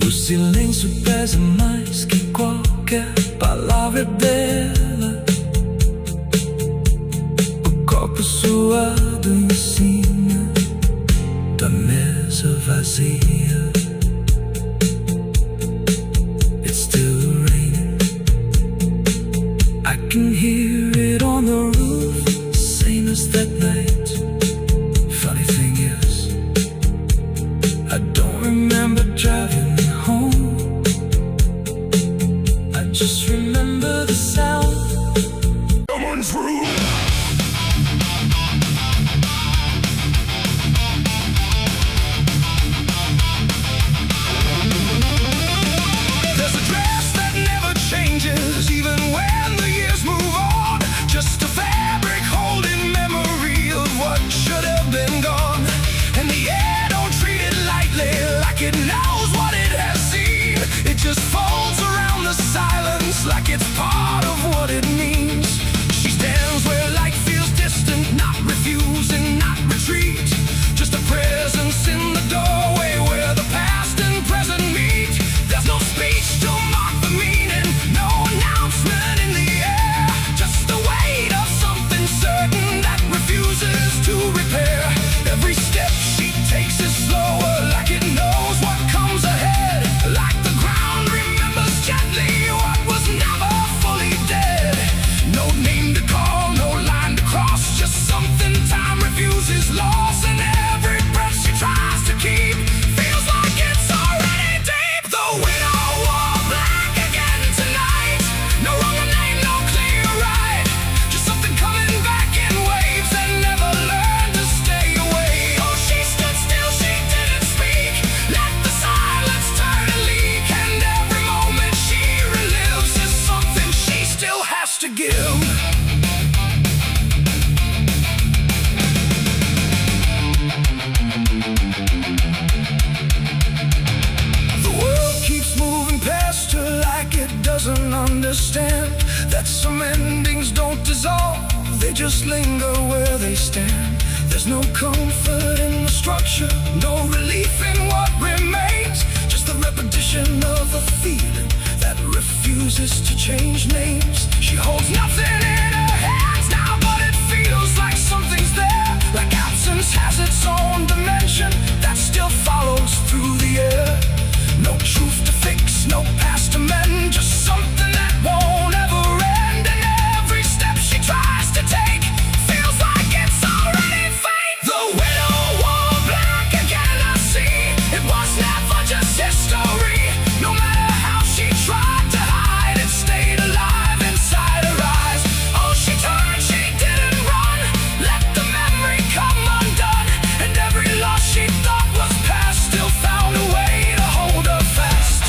O silêncio pesa mais que qualquer palavra dela. O copo suado em cima da mesa vazia. It's still raining, I can hear it on the roof, same as that night. Funny thing is, I don't remember driving home. I just remember the sound. Someone's room. There's a dress that never changes, even when the years move on. they just linger where they stand. There's no comfort in the structure, no relief in what remains. Just the repetition of a feeling that refuses to change names. She holds nothing in her hands now, but it feels like something's there. Like absence has its own dimension that still follows through the air. No truth to fix, no past to mend, just something that won't ever end. And every step she tries to take feels like it's already fate. The widow wore black again, I see. It was never just history. No matter how she tried to hide, it stayed alive inside her eyes. Oh, she turned, she didn't run, let the memory come undone. And every loss she thought was past still found a way to hold her fast.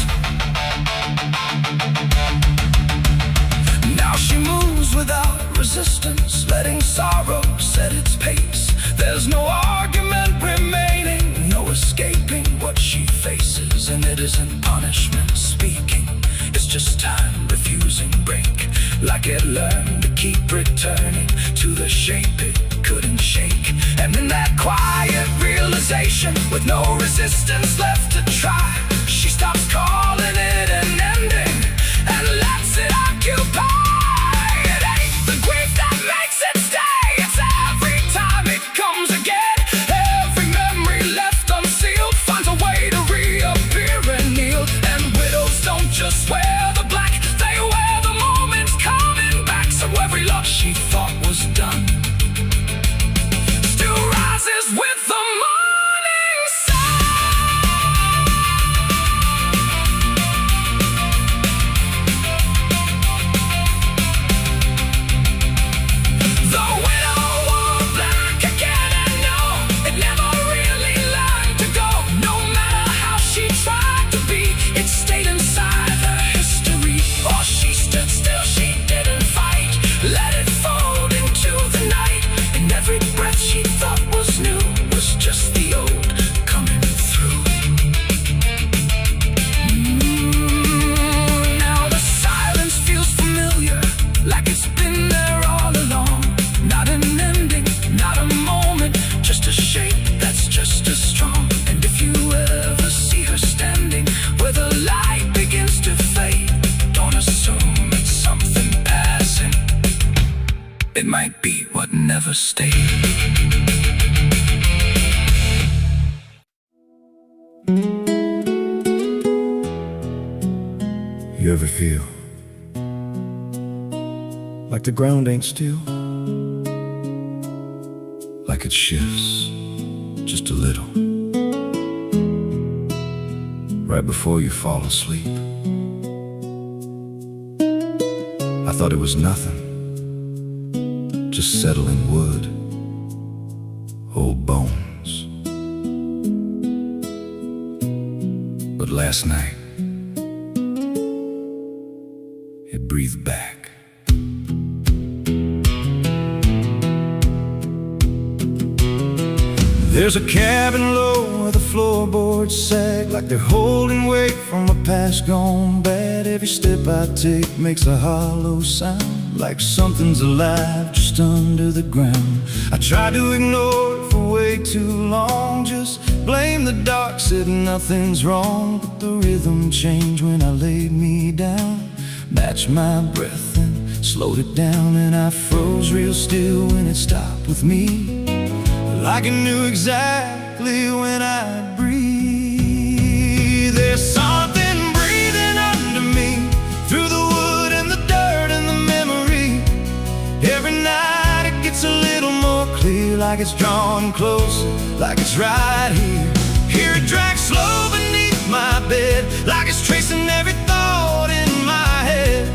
Now she moves without resistance, letting sorrow set its pace. There's no argument remaining, no escaping what she faces. And it isn't punishment speaking, it's just time refusing break. Like it learned to keep returning to the shape it couldn't shake. And in that quiet realization, with no resistance left to try, she stops calling it an ending and lets it occupy. It ain't the grief that makes it stay, it's every time it comes again. Every memory left unsealed finds a way to reappear and kneel. And widows don't just wear the black, they wear the moments coming back. So every loss she thought was done still rises with the morning sun. The widow wore black again, and no, it never really learned to go. No matter how she tried to be, it stayed inside her history. Or she stood still, she didn't fight, let it fold into the night. And every breath she thought was new was just the old coming through. Now the silence feels familiar, like it's been there all along. Not an ending, not a moment, just a shape that's just as strong. And if you ever see her standing where the light begins to fade, don't assume it's something passing, it might be what never stayed. You ever feel like the ground ain't still? Like it shifts just a little right before you fall asleep. I thought it was nothing, just settling wood, old bones. But last night, it breathed back. There's a cabin low where the floorboards sag, like they're holding weight from a past gone bad. Every step I take makes a hollow sound, like something's alive just under the ground. I tried to ignore it for way too long, just blame the dark, said nothing's wrong. But the rhythm changed when I laid me down, matched my breath and slowed it down. And I froze real still when it stopped with me, like I knew exactly when I'd breathe. There's something breathing under me, through the wood and the dirt and the memory. Every night it gets a little more clear, like it's drawing closer, like it's right here. Hear it drag slow beneath my bed, like it's tracing every thought in my head.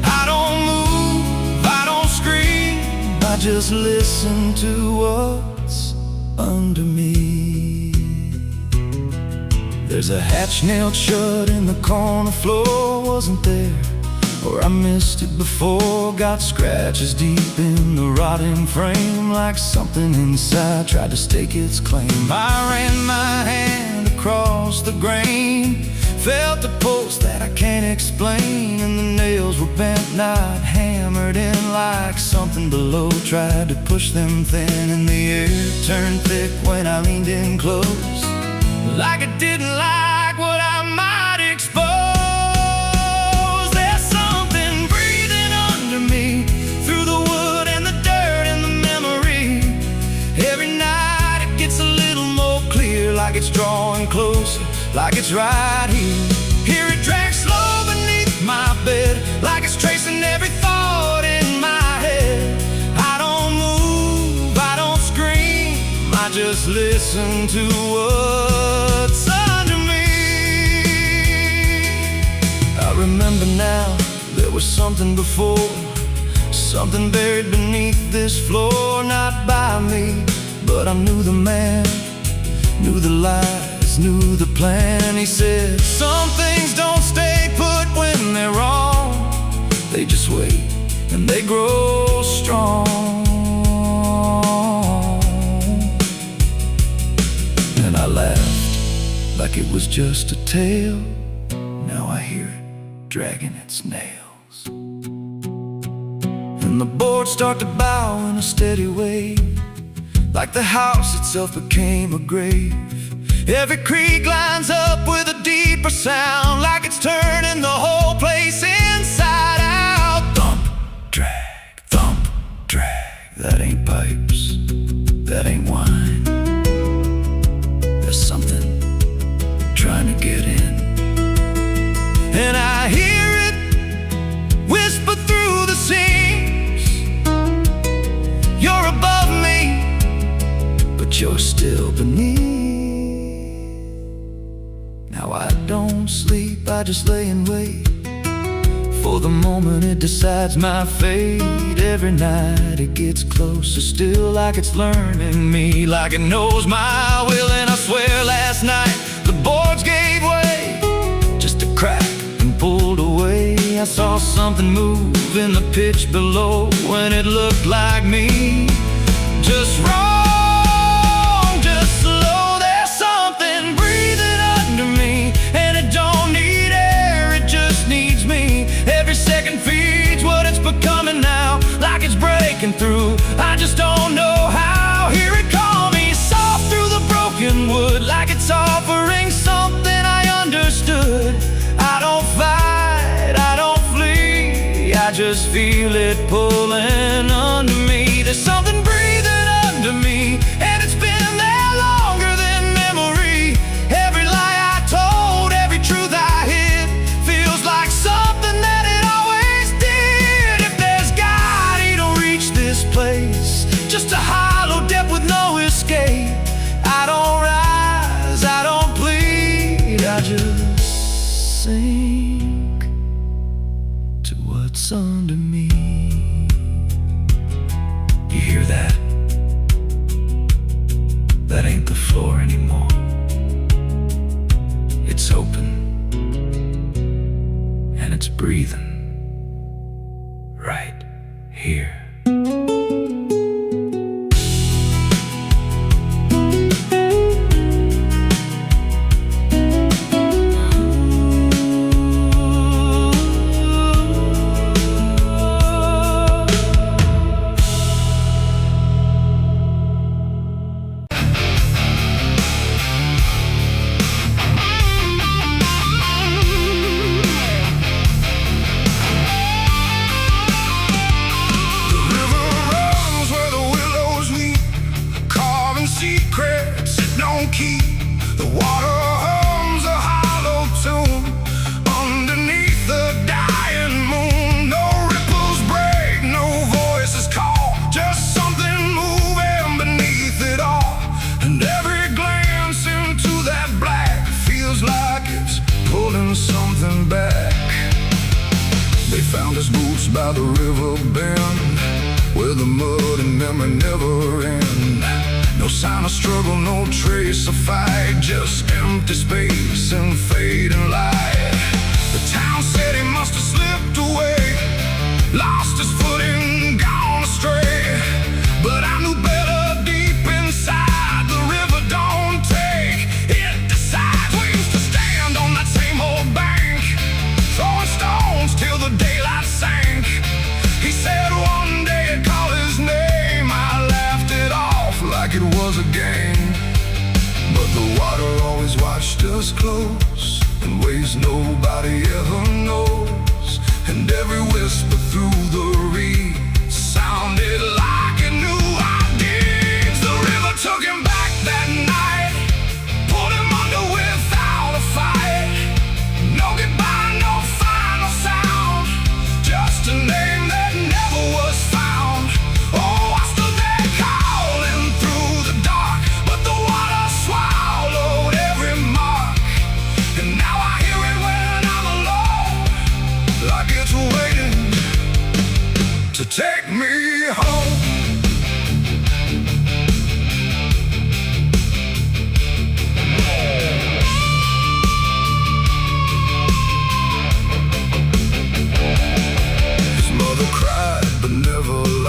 I don't move, I don't scream, I just listen to what's under me. There's a hatch nailed shut in the corner floor, wasn't there, or I missed it before. Got scratches deep in the rotting frame, like something inside tried to stake its claim. I ran my hand across the grain, Felt a pulse that I can't explain, and the nails were bent, not hammered in, like something below tried to push them thin. And the air turned thick when I leaned in close, like it didn't like what I might expose. There's something breathing under me, through the wood and the dirt and the memory. Every night it gets a little more clear, like it's drawing closer, like it's right here. Hear it drag slow beneath my bed, like it's tracing every thought in my head. I don't move, I don't scream, I just listen to what's under me. I remember now, there was something before, something buried beneath this floor. Not by me, but I knew the man, knew the lies, knew the plan. He said, some things don't stay put when they're wrong, they just wait and they grow strong. And I laughed like it was just a tale. Now I hear it dragging its nails, and the boards start to bow in a steady way, like the house itself became a grave. Every creak lines up with a deeper sound, like it's turning the whole place inside out. Thump, drag, that ain't pipes, that ain't wine. There's something trying to get in, and I hear it whisper through the seams. You're above me, but you're still beneath. Now I don't sleep, I just lay and wait for the moment it decides my fate. Every night it gets closer still, like it's learning me, like it knows my will. And I swear last night the boards gave way, just a crack and pulled away. I saw something move in the pitch below, when it looked like me, just wrong. Through, I just don't know how. Hear it call me soft through the broken wood, like it's offering something I understood. I don't fight, I don't flee, I just feel it pulling under me. There's something breathing under me, and it's been there longer than memory. Every lie I told, every truth I hid, feels like something that it always did. If there's God, he don't reach this place, just a hollow depth with no escape. I don't rise, I don't plead, I just sink to what's under me. You hear that? That ain't the floor anymore. It's open, and it's breathing right here. The water hums a hollow tune underneath the dying moon. No ripples break, no voices call, just something moving beneath it all. And every glance into that black feels like it's pulling something back. They found his boots by the river bend, where the mud and memory never end. No sign of struggle, no trace of fight, just empty space and fading light. The town said he must have slipped away, lost his footing, gone astray. But I knew better deep inside, the river don't take, it decides. We used to stand on that same old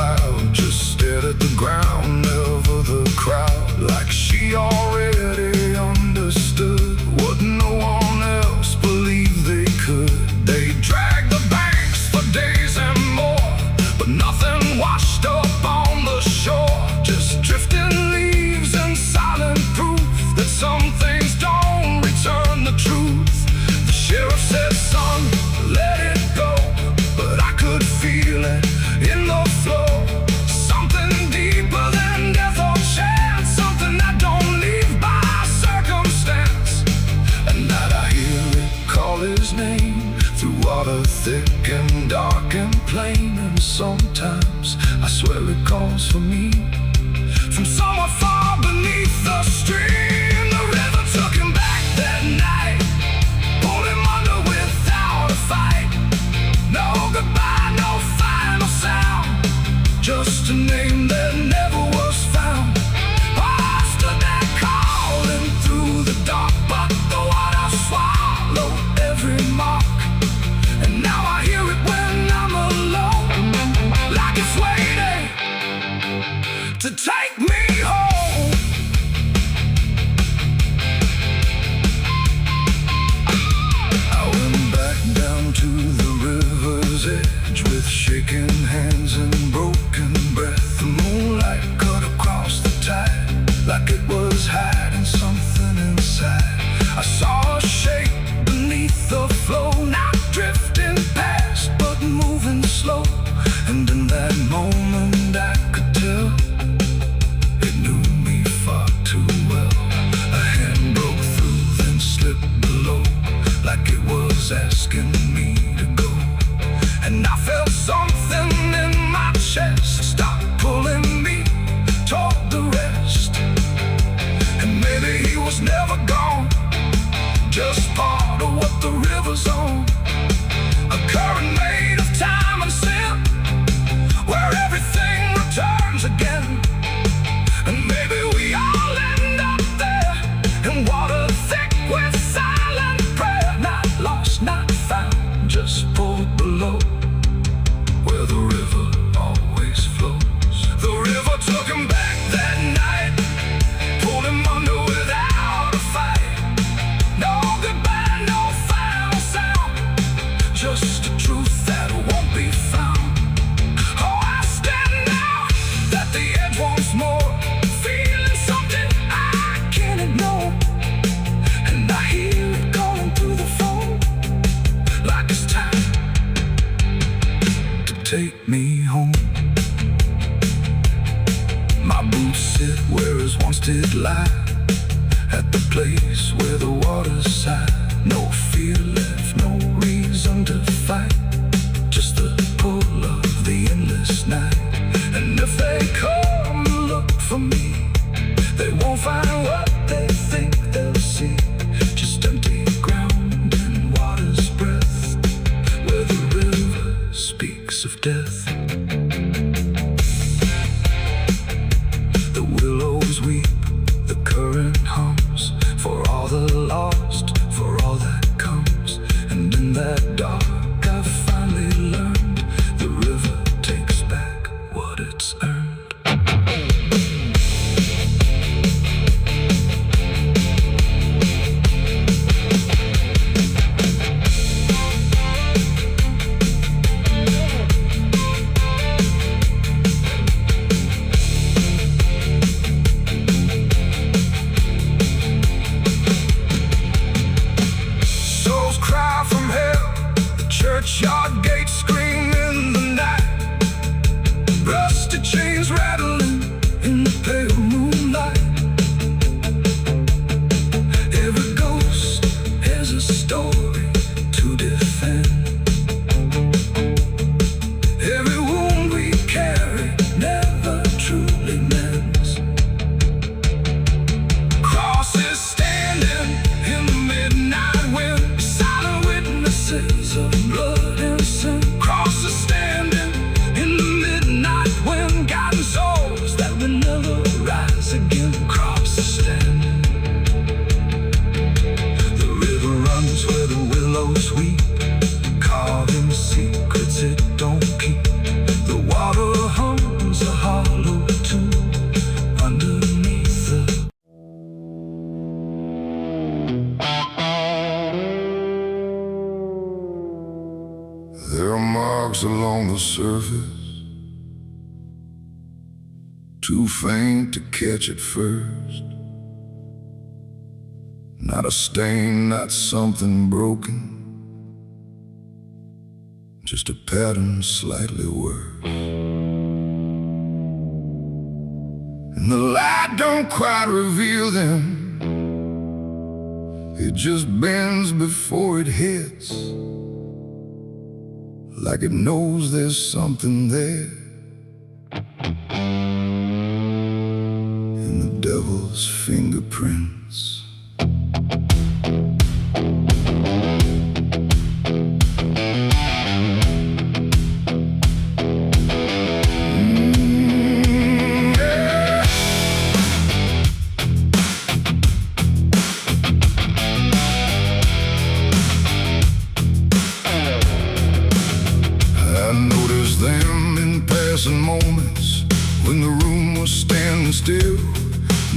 loud, just stared at the ground, never the crowd, like she already understood what no one else believed they could. They dragged the banks for days and more, but nothing washed up on the shore, just drifting leaves and silent proof that some things don't return the truth. The sheriff said, son, let it go, but I could feel it in the flow. Something deeper than death or chance, something that don't leave by circumstance. And that I hear it call his name through water thick and dark and plain. And sometimes I swear it calls for me from somewhere far beneath the stream. The river took him back that night, pulled him under without a fight. No goodbye, no final sound, just a name that never was found. I stood there calling through the dark, but the water swallowed every mark. And now I hear it when I'm alone, like it's waiting to take me home. I went back down to the river's edge with shaking hands and broken breath. The moonlight cut across the tide like it was hiding something inside. I saw a shape beneath the flow, not drifting past but moving slow. And in that moment I could tell it knew me far too well. A hand broke through, then slipped below, like it was asking me to go. And I felt something in my chest stop pulling me toward the rest. And maybe he was never gone, just part of what the river's on. A current made of time and sin, where everything returns again. And maybe we all end up there, in water thick with silent prayer. Not lost, not found, just pulled below, where the river always flows. The river took him back that night, pulled him under without a fight. No goodbye, no final sound, just a truth that won't be found. Oh, I stand now at the edge once more, feeling something I can't ignore. And I hear it calling through the phone, like it's time to take me home. My boots sit where his once did lie, at the place where the water's sigh. No fear left, no reason to fight, just the pull of the endless night. And if they come to look for me, they won't find what they think they'll see, just empty ground and water's breath, where the river speaks of death. The willows weep, the current hums, for all the lost, for all that comes. And in that dark I the surface, too faint to catch it first. Not a stain, not something broken, just a pattern slightly worse. And the light don't quite reveal them, it just bends before it hits, like it knows there's something there. In the devil's fingerprints. Moments when the room was standing still,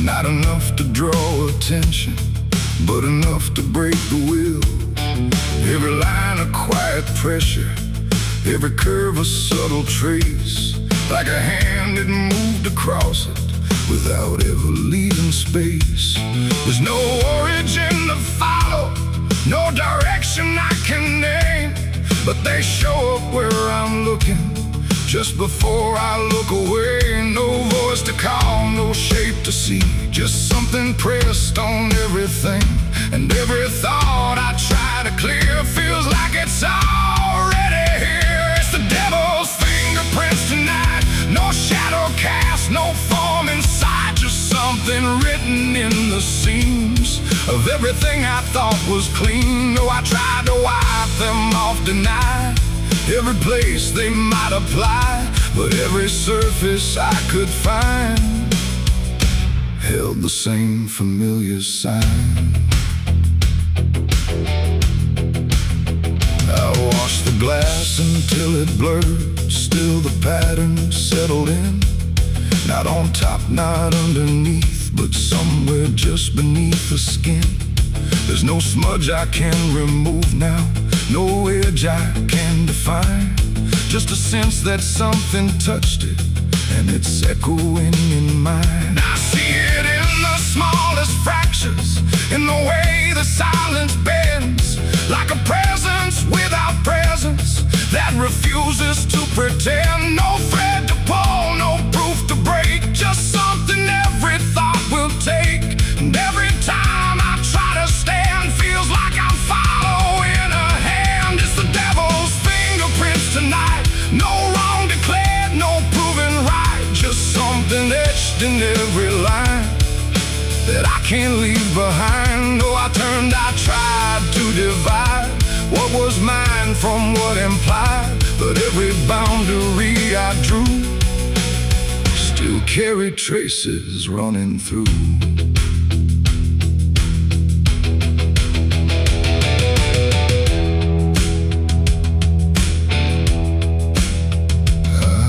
not enough to draw attention, but enough to break the will. Every line a quiet pressure, every curve a subtle trace, like a hand that moved across it without ever leaving space. There's no origin to follow, no direction I can name, but they show up where I'm looking just before I look away. No voice to call, no shape to see, just something pressed on everything. And every thought I try to clear feels like it's already here. It's the devil's fingerprints tonight, no shadow cast, no form in sight, just something written in the seams of everything I thought was clean. No, I tried to wipe them off tonight, every place they might apply, but every surface I could find held the same familiar sign. I washed the glass until it blurred, still the pattern settled in. Not on top, not underneath, but somewhere just beneath the skin. There's no smudge I can remove now, no edge I can define, just a sense that something touched it, and it's echoing in mine. I see it in the smallest fractures, in the way the silence bends, like a presence without presence that refuses to pretend. No thread to pull, no proof to break, just something every thought will take. And every time I try to stand, feels like I'm following a hand. It's the devil's fingerprints tonight, no wrong declared, no proven right, just something etched in every line that I can't leave behind. Oh, I tried to divide what was mine from what implied, but every boundary I drew still carried traces running through.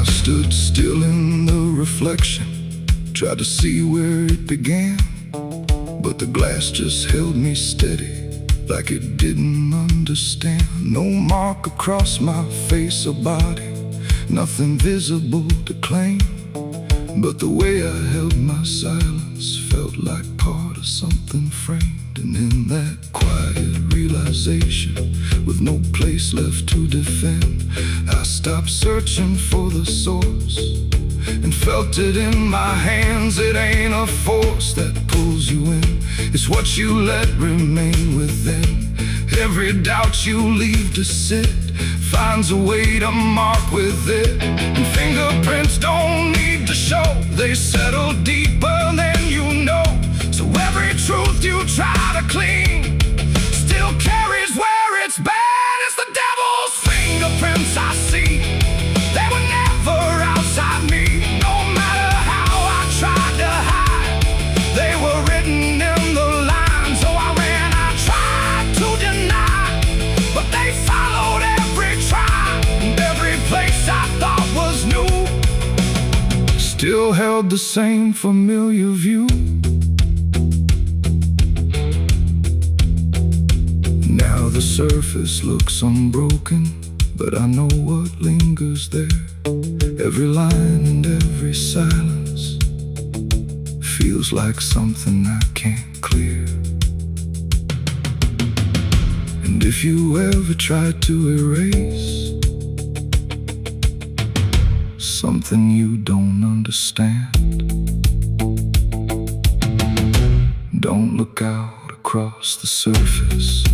Stood still in the reflection, tried to see where it began, but the glass just held me steady, like it didn't understand. No mark across my face or body, nothing visible to claim, but the way I held my silence felt like part of something framed. And in that quiet realization, with no place left to defend, I stopped searching for the source and felt it in my hands. It ain't a force that pulls you in, it's what you let remain within. Every doubt you leave to sit finds a way to mark with it. And fingerprints don't need to show, they settle deeper than you know. So every truth you try to clean still carries where it's been. It's the devil's fingerprints I see, they were never outside me. No matter how I tried to hide, they were written in the lines. So I ran, I tried to deny, but they followed every try, and every place I thought was new still held the same familiar view. Now the surface looks unbroken, but I know what lingers there. Every line and every silence feels like something I can't clear. And if you ever try to erase something you don't understand, don't look out across the surface.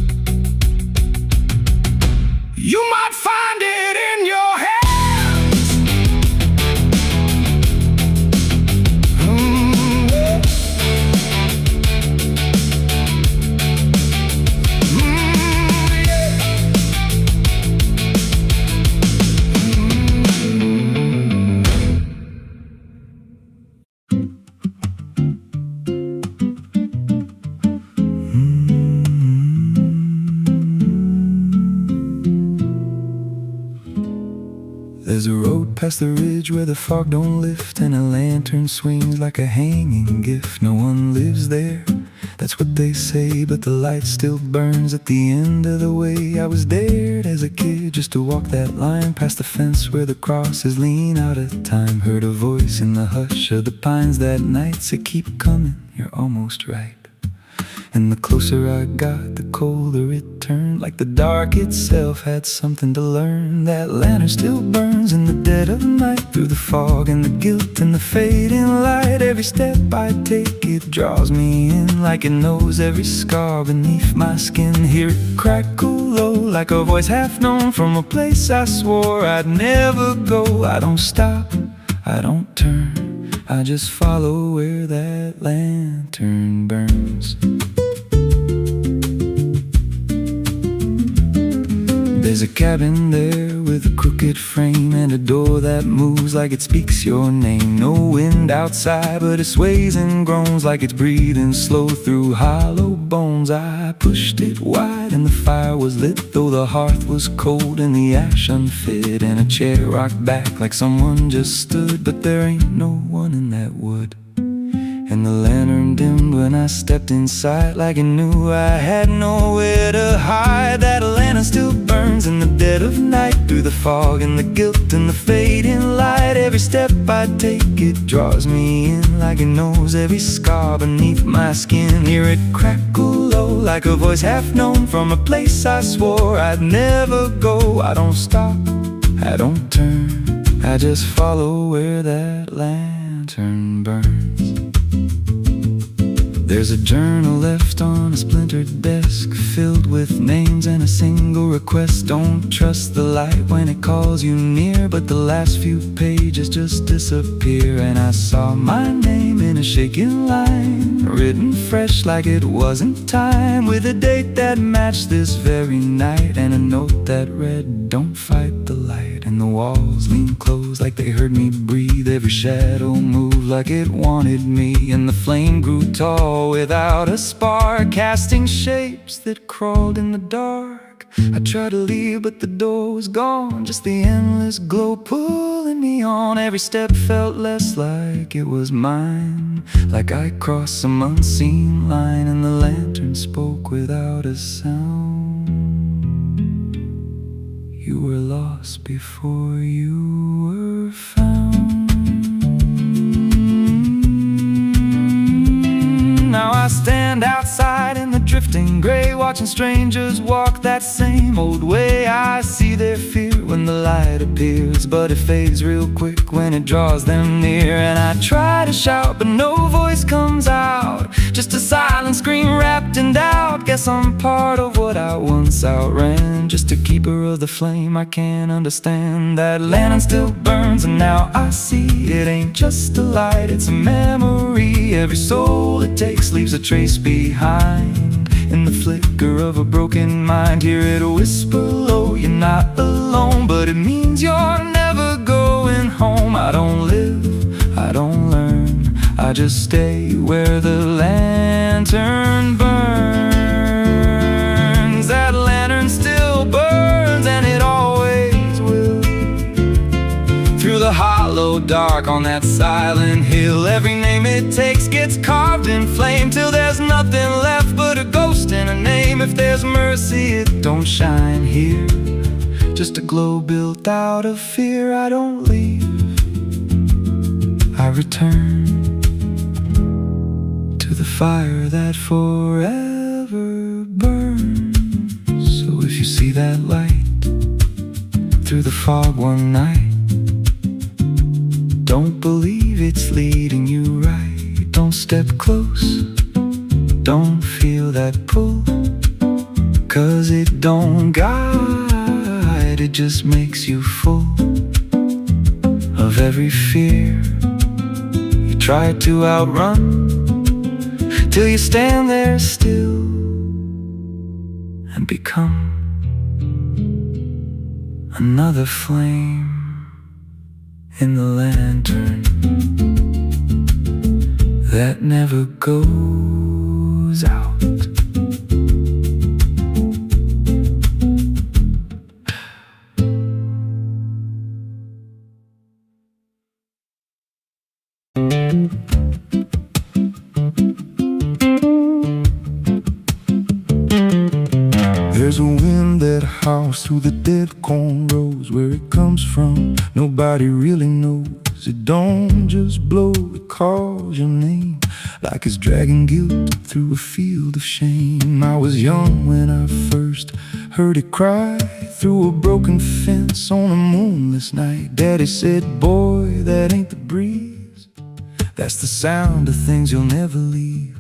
You might find it in your hands. There's a road past the ridge where the fog don't lift, and a lantern swings like a hanging gift. No one lives there, that's what they say, but the light still burns at the end of the way. I was dared as a kid just to walk that line past the fence where the crosses lean out of time. Heard a voice in the hush of the pines that night said, keep coming, you're almost right. And the closer I got, the colder it turned, like the dark itself had something to learn. That lantern still burns in the dead of night, through the fog and the guilt and the fading light. Every step I take, it draws me in, like it knows every scar beneath my skin. Hear it crackle low, like a voice half known from a place I swore I'd never go. I don't stop, I don't turn, I just follow where that lantern burns. There's a cabin there with a crooked frame and a door that moves like it speaks your name. No wind outside, but it sways and groans like it's breathing slow through hollow bones. I pushed it wide and the fire was lit, though the hearth was cold and the ash unfit, and a chair rocked back like someone just stood. But there ain't no one in that wood. And the lantern dimmed when I stepped inside, like it knew I had nowhere to hide. That lantern still burns in the dead of night, through the fog and the guilt and the fading light. Every step I take, it draws me in, like it knows every scar beneath my skin. Hear it crackle low, like a voice half known from a place I swore I'd never go. I don't stop, I don't turn, I just follow where that lantern burns. There's a journal left on a splintered desk, filled with names and a single request. Don't trust the light when it calls you near, but the last few pages just disappear. And I saw my name in a shaking line, written fresh like it wasn't time, with a date that matched this very night, and a note that read, don't fight the light. And the walls leaned close like they heard me breathe. Every shadow moved like it wanted me, and the flame grew tall without a spark, casting shapes that crawled in the dark. I tried to leave, but the door was gone, just the endless glow pulling me on. Every step felt less like it was mine, like I crossed some unseen line, and the lantern spoke without a sound. You were lost before you were found. Now I stand outside in the drifting gray, watching strangers walk that same old way. I see their fear when the light appears, but it fades real quick when it draws them near. And I try to shout, but no voice comes out, just a silent scream wrapped in doubt. Guess I'm part of what I once outran, just a keeper of the flame I can't understand. That lantern still burns, and now I see it ain't just a light, it's a memory. Every soul it takes leaves a trace behind, in the flicker of a broken mind. Hear it whisper low, you're not alone, but it means you're never going home. I don't live, I don't learn, I just stay where the lantern burns. That lantern still burns, and it always will, through the hollow dark on that silent hill. Every name it takes gets carved in flame, till there's nothing left but a ghost and a name. If there's mercy, it don't shine here, just a glow built out of fear. I don't leave, I return to the fire that forever burns. So if you see that light through the fog one night, don't believe it's leading you right. Don't step close, don't feel that pull, 'cause it don't guide, it just makes you full of every fear you try to outrun, till you stand there still and become another flame in the lantern that never goes out. There's a wind that howls through the dead corn rows. Where it comes from, nobody really knows. It don't just blow, it calls your name like it's dragging guilt through a field of shame. I was young when I first heard it cry through a broken fence on a moonless night. Daddy said, boy, that ain't the breeze, that's the sound of things you'll never leave.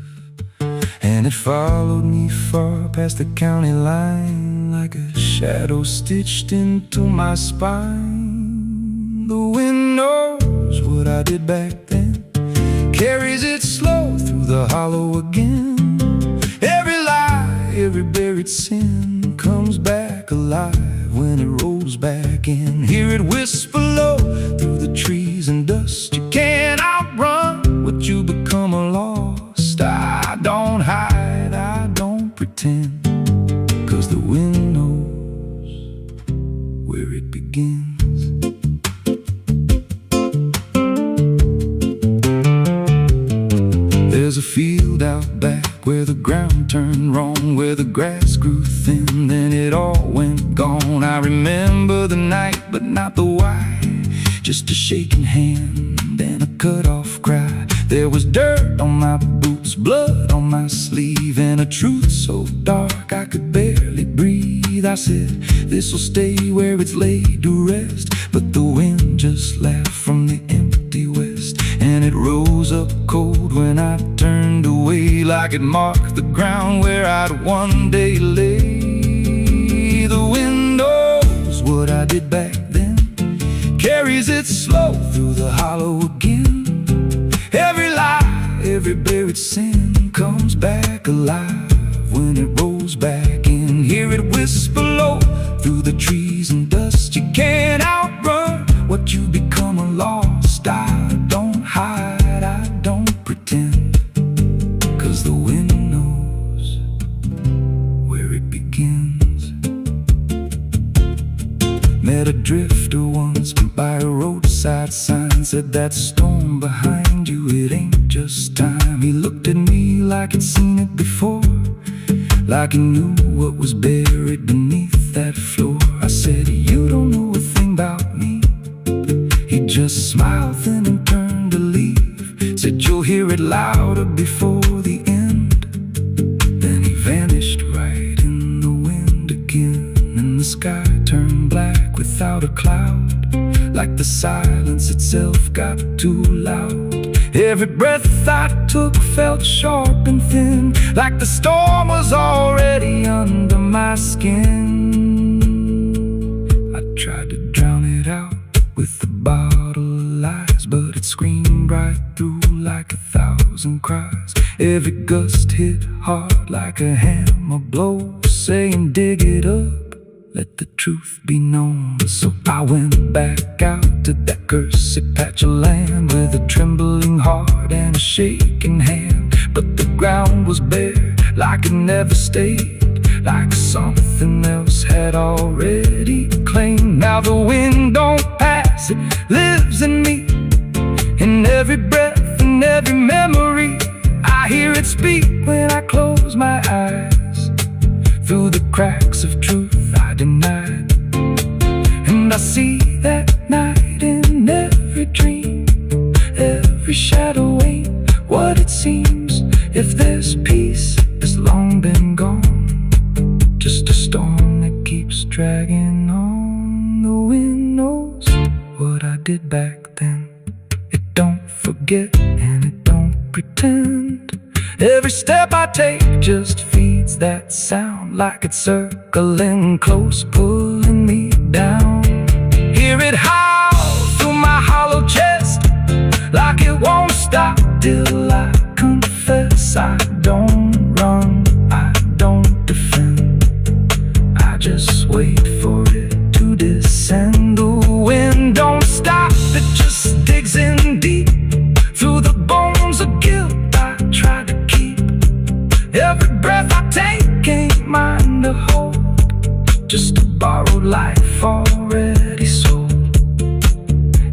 And it followed me far past the county line, like a shadow stitched into my spine. The wind knows what I did back then, carries it slow through the hollow again. Every lie, every buried sin comes back alive when it rolls back in. Hear it whisper low through the trees and dust. You can't outrun what you become lost. I don't hide, I don't pretend, 'cause the wind knows where it begins. There's a field out back where the ground turned wrong, where the grass grew thin, then it all went gone. I remember the night, but not the why, just a shaking hand and a cut-off cry. There was dirt on my boots, blood on my sleeve, and a truth so dark I could barely breathe. I said, this'll stay where it's laid to rest, but the wind just laughed from the empty west, and it rose up cold when I turned away, like it marked the ground where I'd one day lay. The wind knows what I did back then, carries it slow through the hollow again. Every lie, every buried sin comes back alive when it rolls back in. Hear it whisper low through the trees and dust. You can't outrun what you become lost. I don't hide, I don't pretend, 'cause the wind knows where it begins. Met a drifter once by a roadside sign, said that storm behind you, it ain't just time. He looked at me like he'd seen it before, like he knew what was buried beneath that floor. I said, you don't know a thing about me. He just smiled then and turned to leave, said, you'll hear it louder before the end. Then he vanished right in the wind again, and the sky turned black without a cloud, like the silence itself got too loud. Every breath I took felt sharp and thin, like the storm was already under my skin. I tried to drown it out with the bottle of lies, but it screamed right through like 1,000 cries. Every gust hit hard like a hammer blow, saying dig it up, let the truth be known. So I went back out to that cursed patch of land with a trembling heart and a shaking hand. But the ground was bare, like it never stayed, like something else had already claimed. Now the wind don't pass, it lives in me, in every breath and every memory. I hear it speak when I close my eyes, through the cracks of truth I denied. see that night in every dream. Every shadow ain't what it seems. If there's peace, it's long been gone. Just a storm that keeps dragging on. The wind knows what I did back then. It don't forget and it don't pretend. Every step I take just feeds that sound, like it's circling close, pulling me down. Hear it howl through my hollow chest, like it won't stop till I confess. I don't run, I don't defend, I just wait for it to descend. The wind don't stop, it just digs in deep through the bones of guilt I try to keep. Every breath I take ain't mine to hold, just a borrowed life already sold.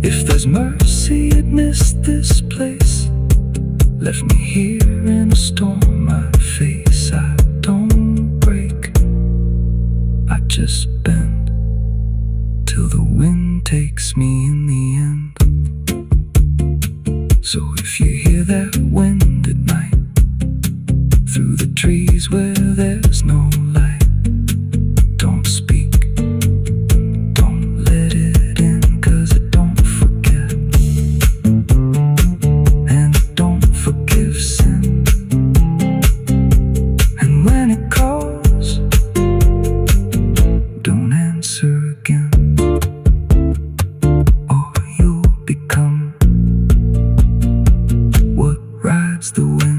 If there's mercy, it missed this place, left me here in a storm I face. I don't break, I just bend till the wind takes me in the end. So if you hear that wind at night, through the trees where there's no light, don't speak, don't let it in, 'cause it don't forget, and it don't forgive sin. And when it calls, don't answer again, or you'll become what rides the wind.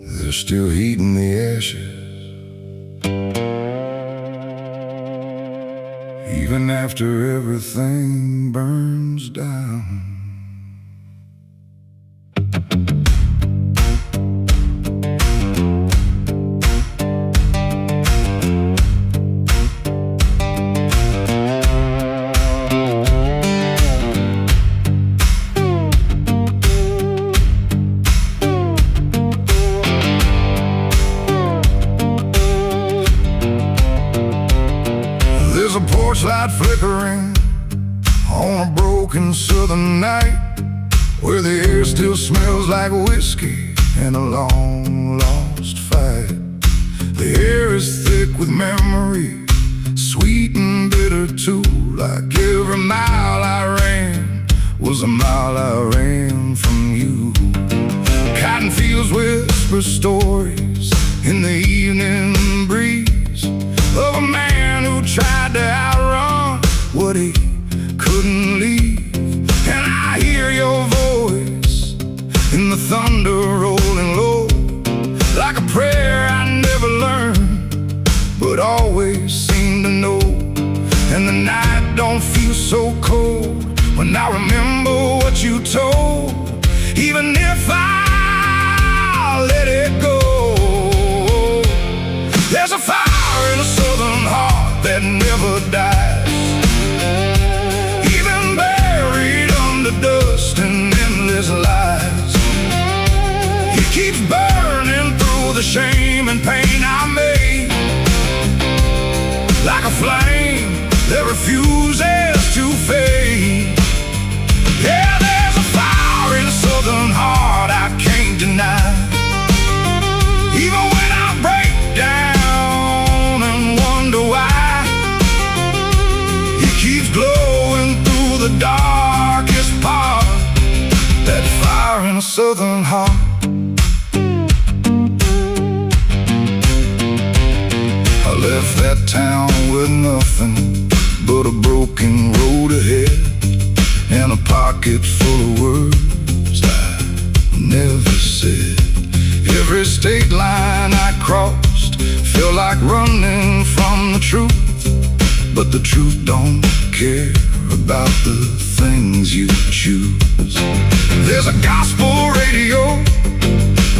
There's still heat in the ashes, even after everything burns down. There's a porch light flickering on a broken southern night, where the air still smells like whiskey and a long lost fight. The air is thick with memory, sweet and bitter too, like every mile I ran was a mile I ran from you. Cotton fields whisper stories in the evening breeze of a man who tried to outrun what he couldn't leave. And I hear your voice in the thunder rolling low, like a prayer I never learned, but always seem to know. And the night don't feel so cold when I remember what you told, even if I let it go. There's a fire in a southern heart that never dies, even buried under dust and endless lies. It keeps burning through the shame and pain I made, like a flame that refuses to fade. Yeah, there's a fire in a southern heart I can't deny, even when I break down and wonder why. It keeps glowing through the darkest part, that fire in a southern heart. I left that town with nothing but a broken road ahead, and a pocket full of words I never said. Every state line I crossed felt like running from the truth, but the truth don't care about the things you choose. There's a gospel radio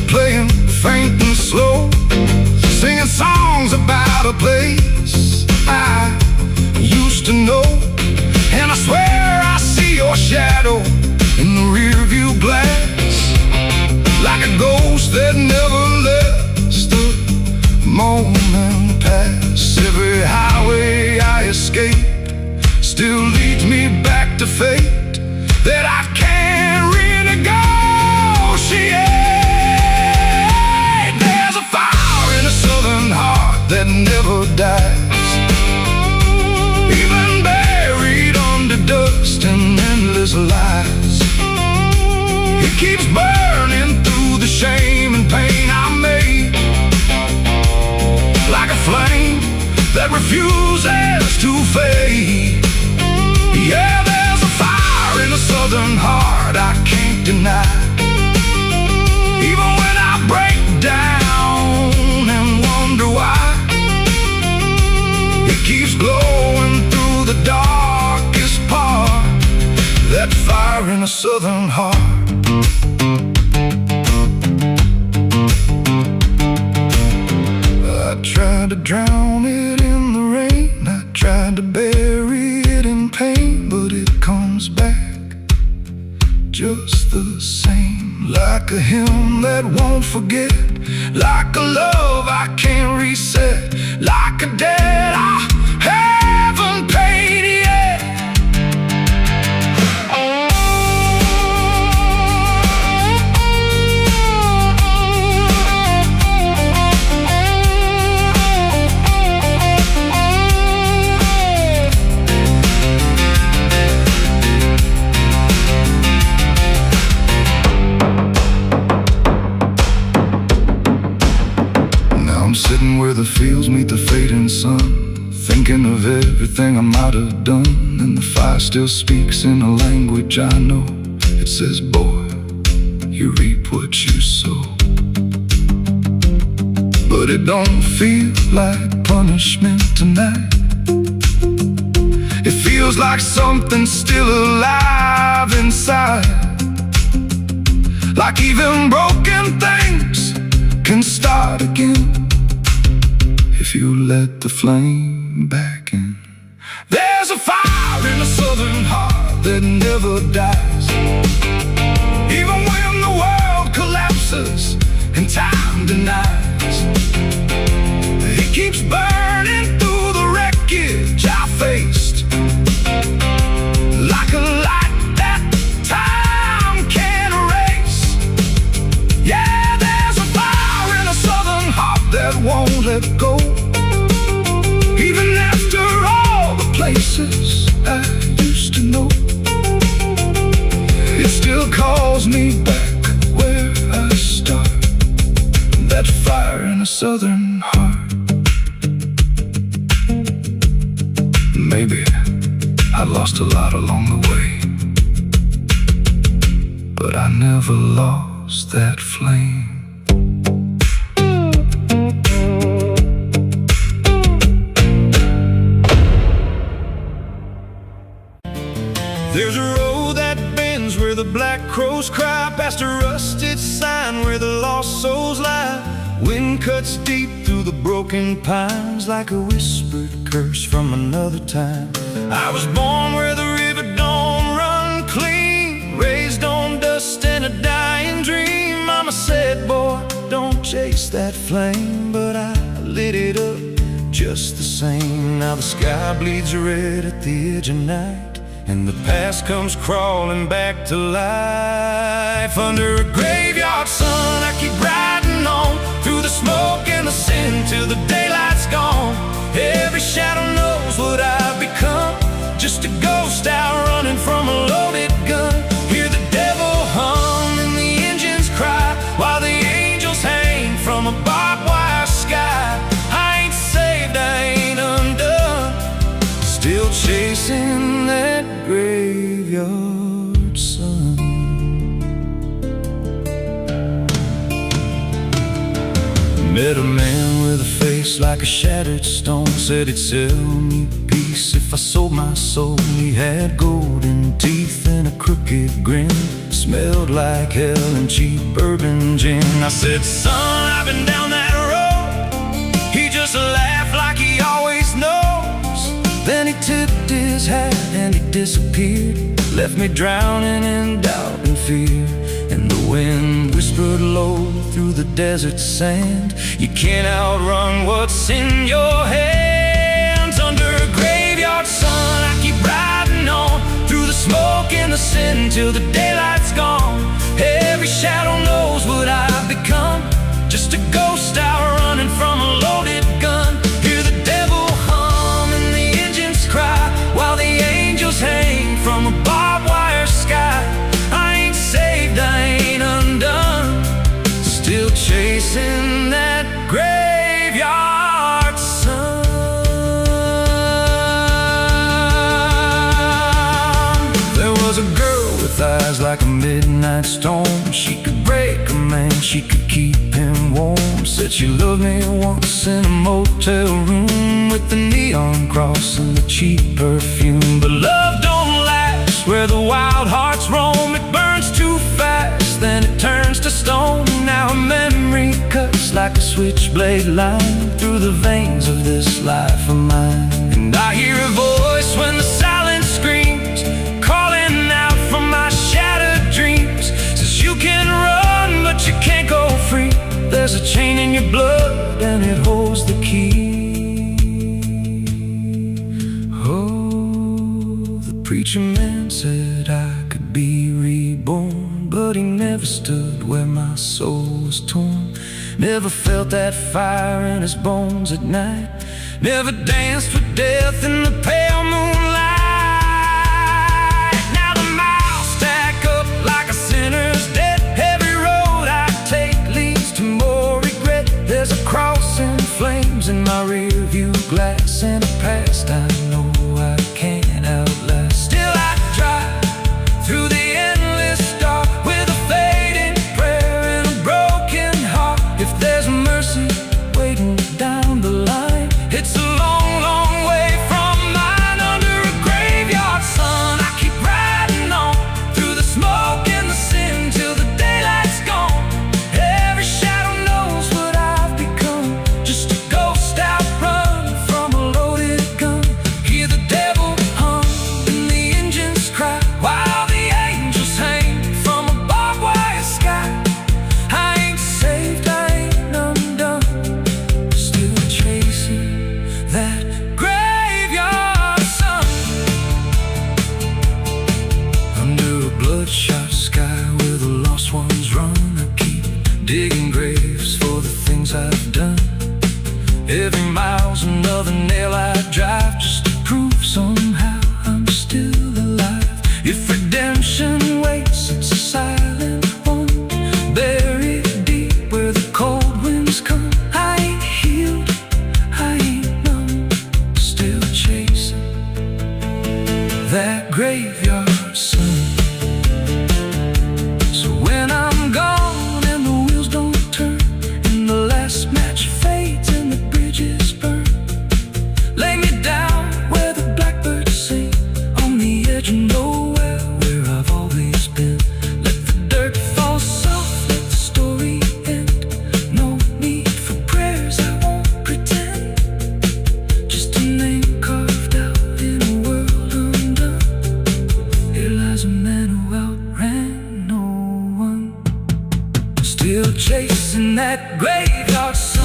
playing faint and slow, singing songs about a place used to know. And I swear I see your shadow in the rearview glass, like a ghost that never lets the moment pass. Every highway I escape still leads me back to fate that I can't renegotiate. There's a fire in a southern heart that never dies, even buried under dust and endless lies. It keeps burning through the shame and pain I made, like a flame that refuses to fade. Yeah, there's a fire in a southern heart I can't deny. Even when I break down and wonder why, it keeps glowing through the darkest part. That fire in a southern heart. I tried to drown it in the rain, I tried to bury it in pain, but it comes back just the same. Like a hymn that won't forget, like a love I can't reset, like a debt I haven't paid yet. I'm sitting where the fields meet the fading sun, thinking of everything I might have done. And the fire still speaks in a language I know. It says, boy, you reap what you sow. But it don't feel like punishment tonight. It feels like something still alive inside, like even broken things can start again if you let the flame back in. There's a fire in a southern heart that never dies, even when the world collapses and time denies. It keeps burning through the wreckage I faced, like a light that time can't erase. Yeah, there's a fire in a southern heart that won't let go, even after all the places I used to know. It still calls me back where I start. That fire in a southern heart. Maybe I lost a lot along the way, but I never lost that flame. There's a road that bends where the black crows cry, past a rusted sign where the lost souls lie. Wind cuts deep through the broken pines, like a whispered curse from another time. I was born where the river don't run clean, raised on dust and a dying dream. Mama said, boy, don't chase that flame, but I lit it up just the same. Now the sky bleeds red at the edge of night, and the past comes crawling back to life. Under a graveyard sun, I keep riding on through the smoke and the sin till the daylight's gone. Every shadow knows what I've become, just a ghost out running from a loaded gun. Hear the devil hum and the engines cry, while the angels hang from a barbed wire sky. I ain't saved, I ain't undone, still chasing that graveyard sun. Met a man with a face like a shattered stone, said he'd sell me peace if I sold my soul. He had golden teeth and a crooked grin, smelled like hell and cheap bourbon gin. I said, son, I've been down that road. He just laughed like he always knows. Then he tipped his hat and he disappeared, left me drowning in doubt and fear. And the wind whispered low through the desert sand, you can't outrun what's in your hands. Under a graveyard sun, I keep riding on through the smoke and the sin till the daylight's gone. Every shadow knows what I've become, just a ghost out running from a loaded gun. Hear the devil hum and the engines cry, while the angels hang from a barbed wire sky. I ain't saved, I ain't undone, still chasing that graveyard sun. There was a girl with eyes like a midnight storm. She could break a man, she could keep him warm. Said she loved me once in a motel room, with the neon cross and the cheap perfume. But love don't last where the wild hearts roam. It burns too fast, then it turns to stone. Now a memory cuts like a switchblade line through the veins of this life of mine. And I hear a voice when the silence screams, calling out from my shattered dreams. Says you can run, but you can't go free. There's a chain in your blood and it holds the key. Oh, the preacher man said I could be reborn, but he never stood where my soul was torn. Never felt that fire in his bones at night, never danced with death in the pale moonlight. Now the miles stack up like a sinner's debt. Every road I take leads to more regret. There's a cross and flames in my rear view glass, and a past I know I can't outlast. Still I drive through the endless dark with a fading prayer and a broken heart. If there's mercy waiting down the line, it's a long, long way from mine. Under a graveyard sun, I keep riding on through the smoke and the sin till the daylight's gone. Every shadow knows what I've become, just a ghost out running from a loaded gun. Hear the devil hum and the engines cry, while the angels hang from a barbed wire sky. I ain't saved, I ain't undone, still chasing that graveyard sun. Under a bloodshot sky where the lost ones run, I keep digging graves for the things I've done. Every mile's another nail I drive, just to prove somehow I'm still alive. If redemption waits, it's a silent one, buried deep where the cold winds come. I ain't healed, I ain't numb, still chasing that graveyard sun. So when I'm gone and the wheels don't turn, and the last match fades and the bridges burn, lay me down where the blackbirds sing, on the edge of nowhere where I've always been. Let the dirt fall soft, let the story end. No need for prayers, I won't pretend, just a name carved out in a world undone. Here lies a man who outran no one, still chasing that graveyard sun.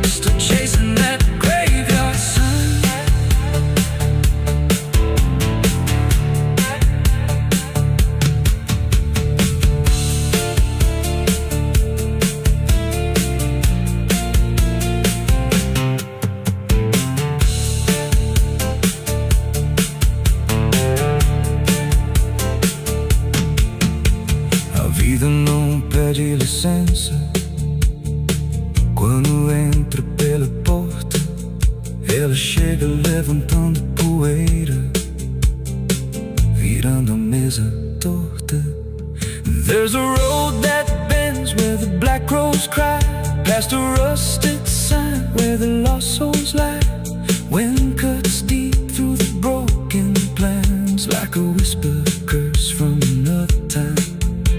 Still chasing that graveyard sun. A vida não pede licença quando entra pela porta. Ela chega levantando poeira, virando a mesa torta. There's a road that bends where the black crows cry, past a rusted sign where the lost souls lie. Wind cuts deep through the broken plans, like a whisper curse from another time.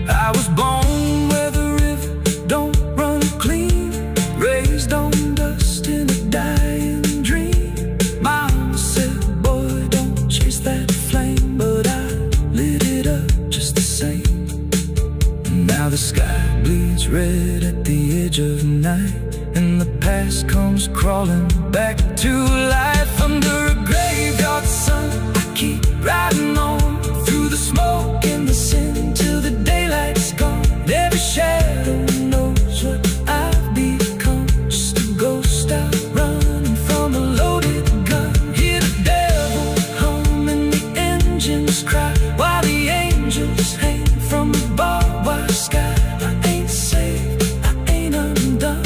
I was born where comes crawling back to life under a graveyard sun. I keep riding on through the smoke and the sin till the daylight's gone. Every shadow knows what I've become, just a ghost out running from a loaded gun. Hear the devil hum and the engines cry while the angels hang from the barbed wire sky. I ain't saved, I ain't undone,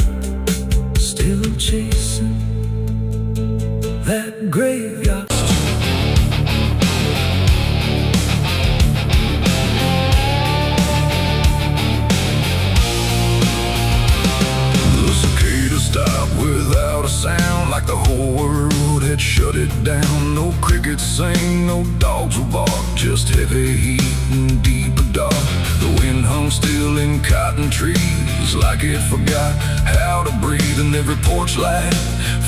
still chasing that graveyard. Stopped without a sound, like the whole world had shut it down. No crickets sing, no dogs will bark, just heavy heat and deeper dark. The wind hung still in cotton trees, like it forgot how to breathe. And every porch light,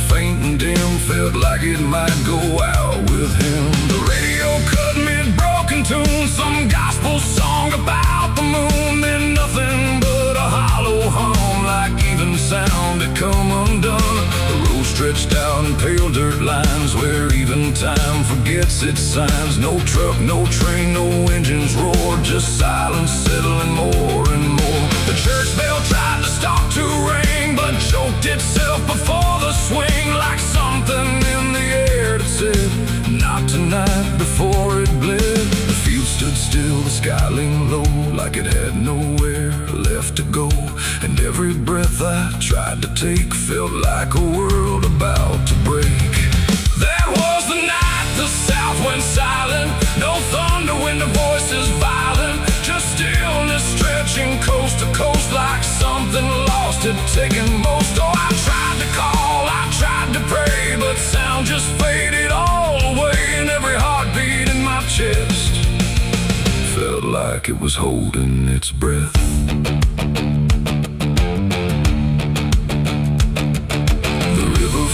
faint and dim, felt like it might go out with him. The radio cut mid-broken tune, some gospel song about the moon. Then nothing but a hollow hum, like even sound had come undone. The road stretched out in pale dirt lines, where even time forgets its signs. No truck, no train, no engines roar, just silence settling more and more. The church bell tried to stop to ring, but choked itself before the swing, like something in the air that said, not tonight, before it bled. The field stood still, the sky leaned low, like it had nowhere left to go. And every breath I tried to take felt like a world about to break. That was the night the south went silent. No thunder when the voices violent, just stillness stretching coast to coast, like something lost had taken most. Oh, I tried to call, I tried to pray, but sound just faded all away. And every heartbeat in my chest felt like it was holding its breath.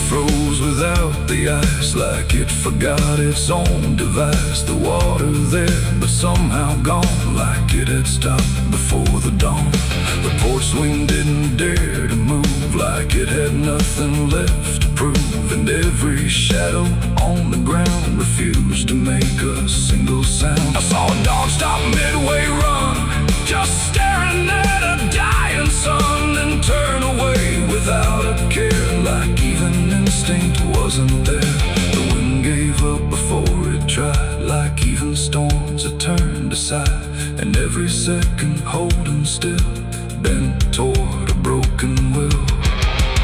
Froze without the ice, like it forgot its own device. The water there, but somehow gone, like it had stopped before the dawn. The porch swing didn't dare to move, like it had nothing left to prove. And every shadow on the ground refused to make a single sound. I saw a dog stop midway run, just staring at a dying sun, then turn away without a care, like even instinct wasn't there. The wind gave up before it tried, like even storms had turned aside. And every second holding still, bent toward a broken will.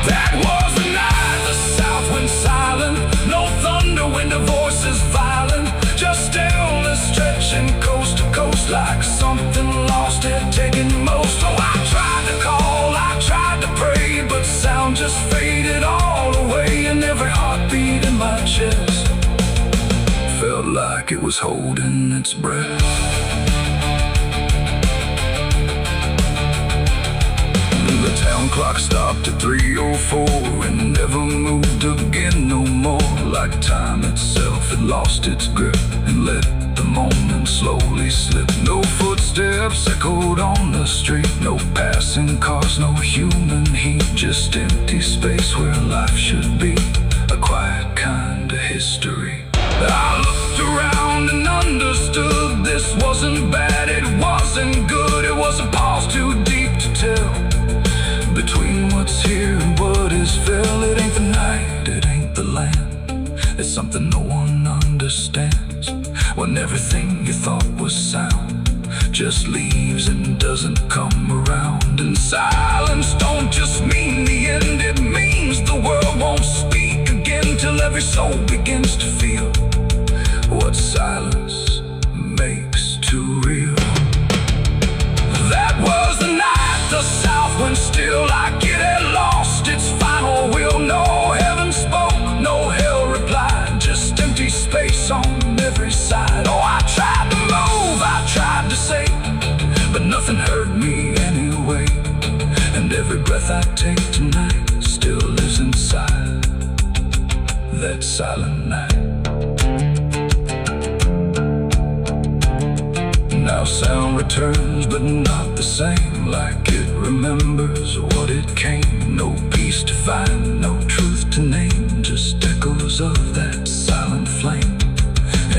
That was the night the south went silent. No thunder when the voices violent, just stillness stretching coast to coast, like something lost had taken most. Oh, I tried to call, I tried to pray, but sound just faded all away. And every heartbeat in my chest felt like it was holding its breath. The town clock stopped at 3:04 and never moved again no more, like time itself had lost its grip and let the moment slowly slip. No footsteps echoed on the street, no passing cars, no human heat, just empty space where life should be, a quiet kind of history. I looked around and understood this wasn't bad, it wasn't good, it was a pause too deep to tell. Between what's here and what is fell, it ain't the night, it ain't the land. It's something no one understands, when everything you thought was sound just leaves and doesn't come around. And silence don't just mean the end, it means the world won't speak again, till every soul begins to feel what silence makes too real. That was the night the south went still, like it had lost its final will. No heaven spoke, no hell replied, just empty space on every side. Oh, I tried to move, I tried to say, but nothing heard me anyway. And every breath I take tonight still lives inside that silent night. Now sound returns, but not the same, like it remembers what it came. No peace to find, no truth to name, just echoes of that silent flame.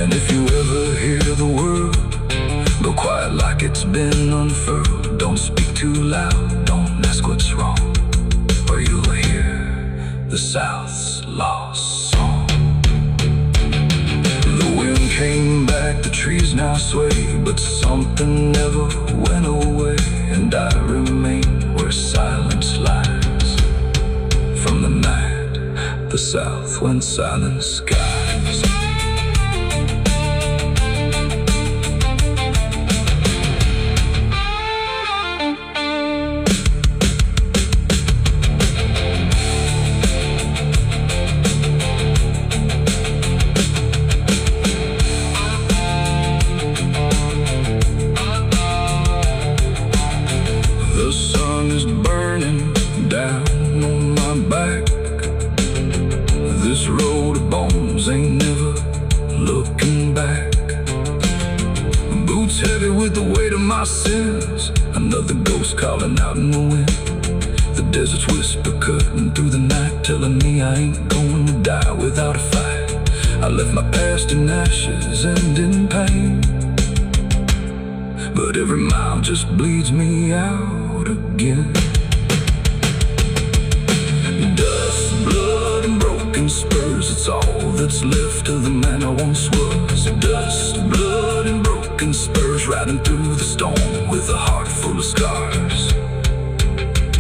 And if you ever hear the word, go quiet like it's been unfurled. Don't speak too loud, don't ask what's wrong, or you'll hear the South's lost song. The wind came back, the trees now sway, but something never went away. And I remain where silence lies. From the night, the South went silent skies. The sun is burning down on my back. This road of bones ain't never looking back. Boots heavy with the weight of my sins. Another ghost calling out in the wind. The desert's whisper cutting through the night, telling me I ain't going to die without a fight. I left my past in ashes and in pain, but every mile just bleeds me out again. Dust, blood, and broken spurs, it's all that's left of the man I once was. Dust, blood, and broken spurs, riding through the storm with a heart full of scars.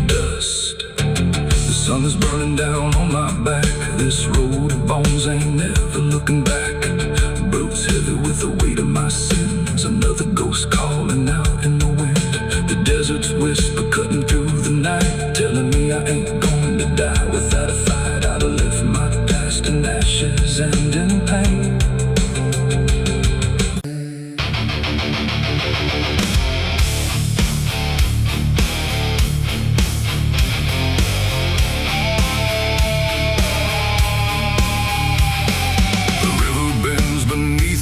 Dust, the sun is burning down on my back. This road of bones ain't never looking back. Boots heavy with the weight of my sins. Another ghost calling out in the wind. The desert's whisper cutting through the night, telling me I ain't going to die without a fight. I'd have left my past in ashes and in pain.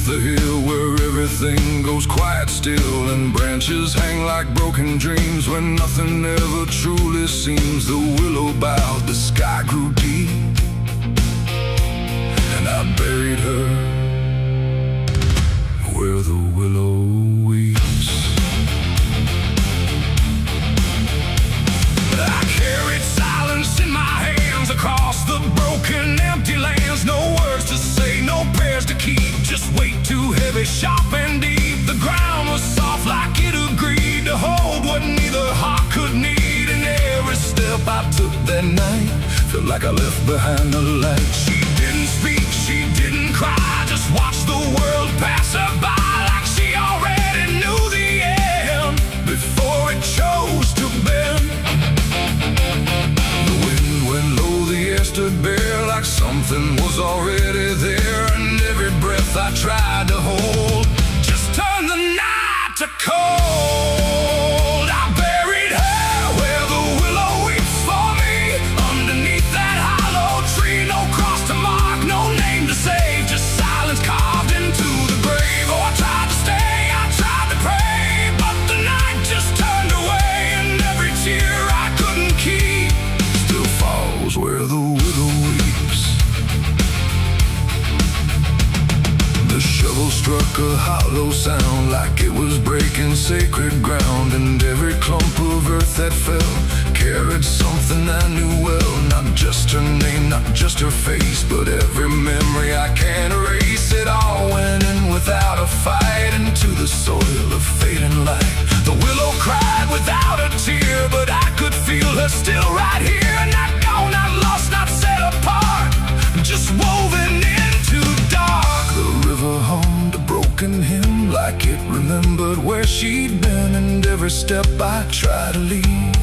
The hill where everything goes quiet still, and branches hang like broken dreams when nothing ever truly seems. The willow bowed, the sky grew deep, and I buried her where the willow weeps. I carried silence in my hands across the broken, empty lands. No words to say, no prayers to keep, just weight too heavy, sharp and deep. The ground was soft like it agreed to hold what neither heart could need. And every step I took that night felt like I left behind the light. She didn't speak, she didn't cry, just watched the world pass her by like she already knew the end before it chose to bend. The wind went low, the air stood bare, like something was already there. And every breath I tried to hold just turned the night to cold. I buried her where the willow weeps for me, underneath that hollow tree. No cross to mark, no name to save, just silence carved into the grave. Oh, I tried to stay, I tried to pray, but the night just turned away. And every tear I couldn't keep still falls where the willow weeps. The shovel struck a hollow sound like it was breaking sacred ground. And every clump of earth that fell carried something I knew well. Not just her name, not just her face, but every memory I can't erase. It all went in without a fight into the soil of fading light. The willow cried without a tear, but I could feel her still right here. Not gone, not lost, not set apart, just woven into dark. The river hummed a broken hymn like it remembered where she'd been. And every step I tried to leave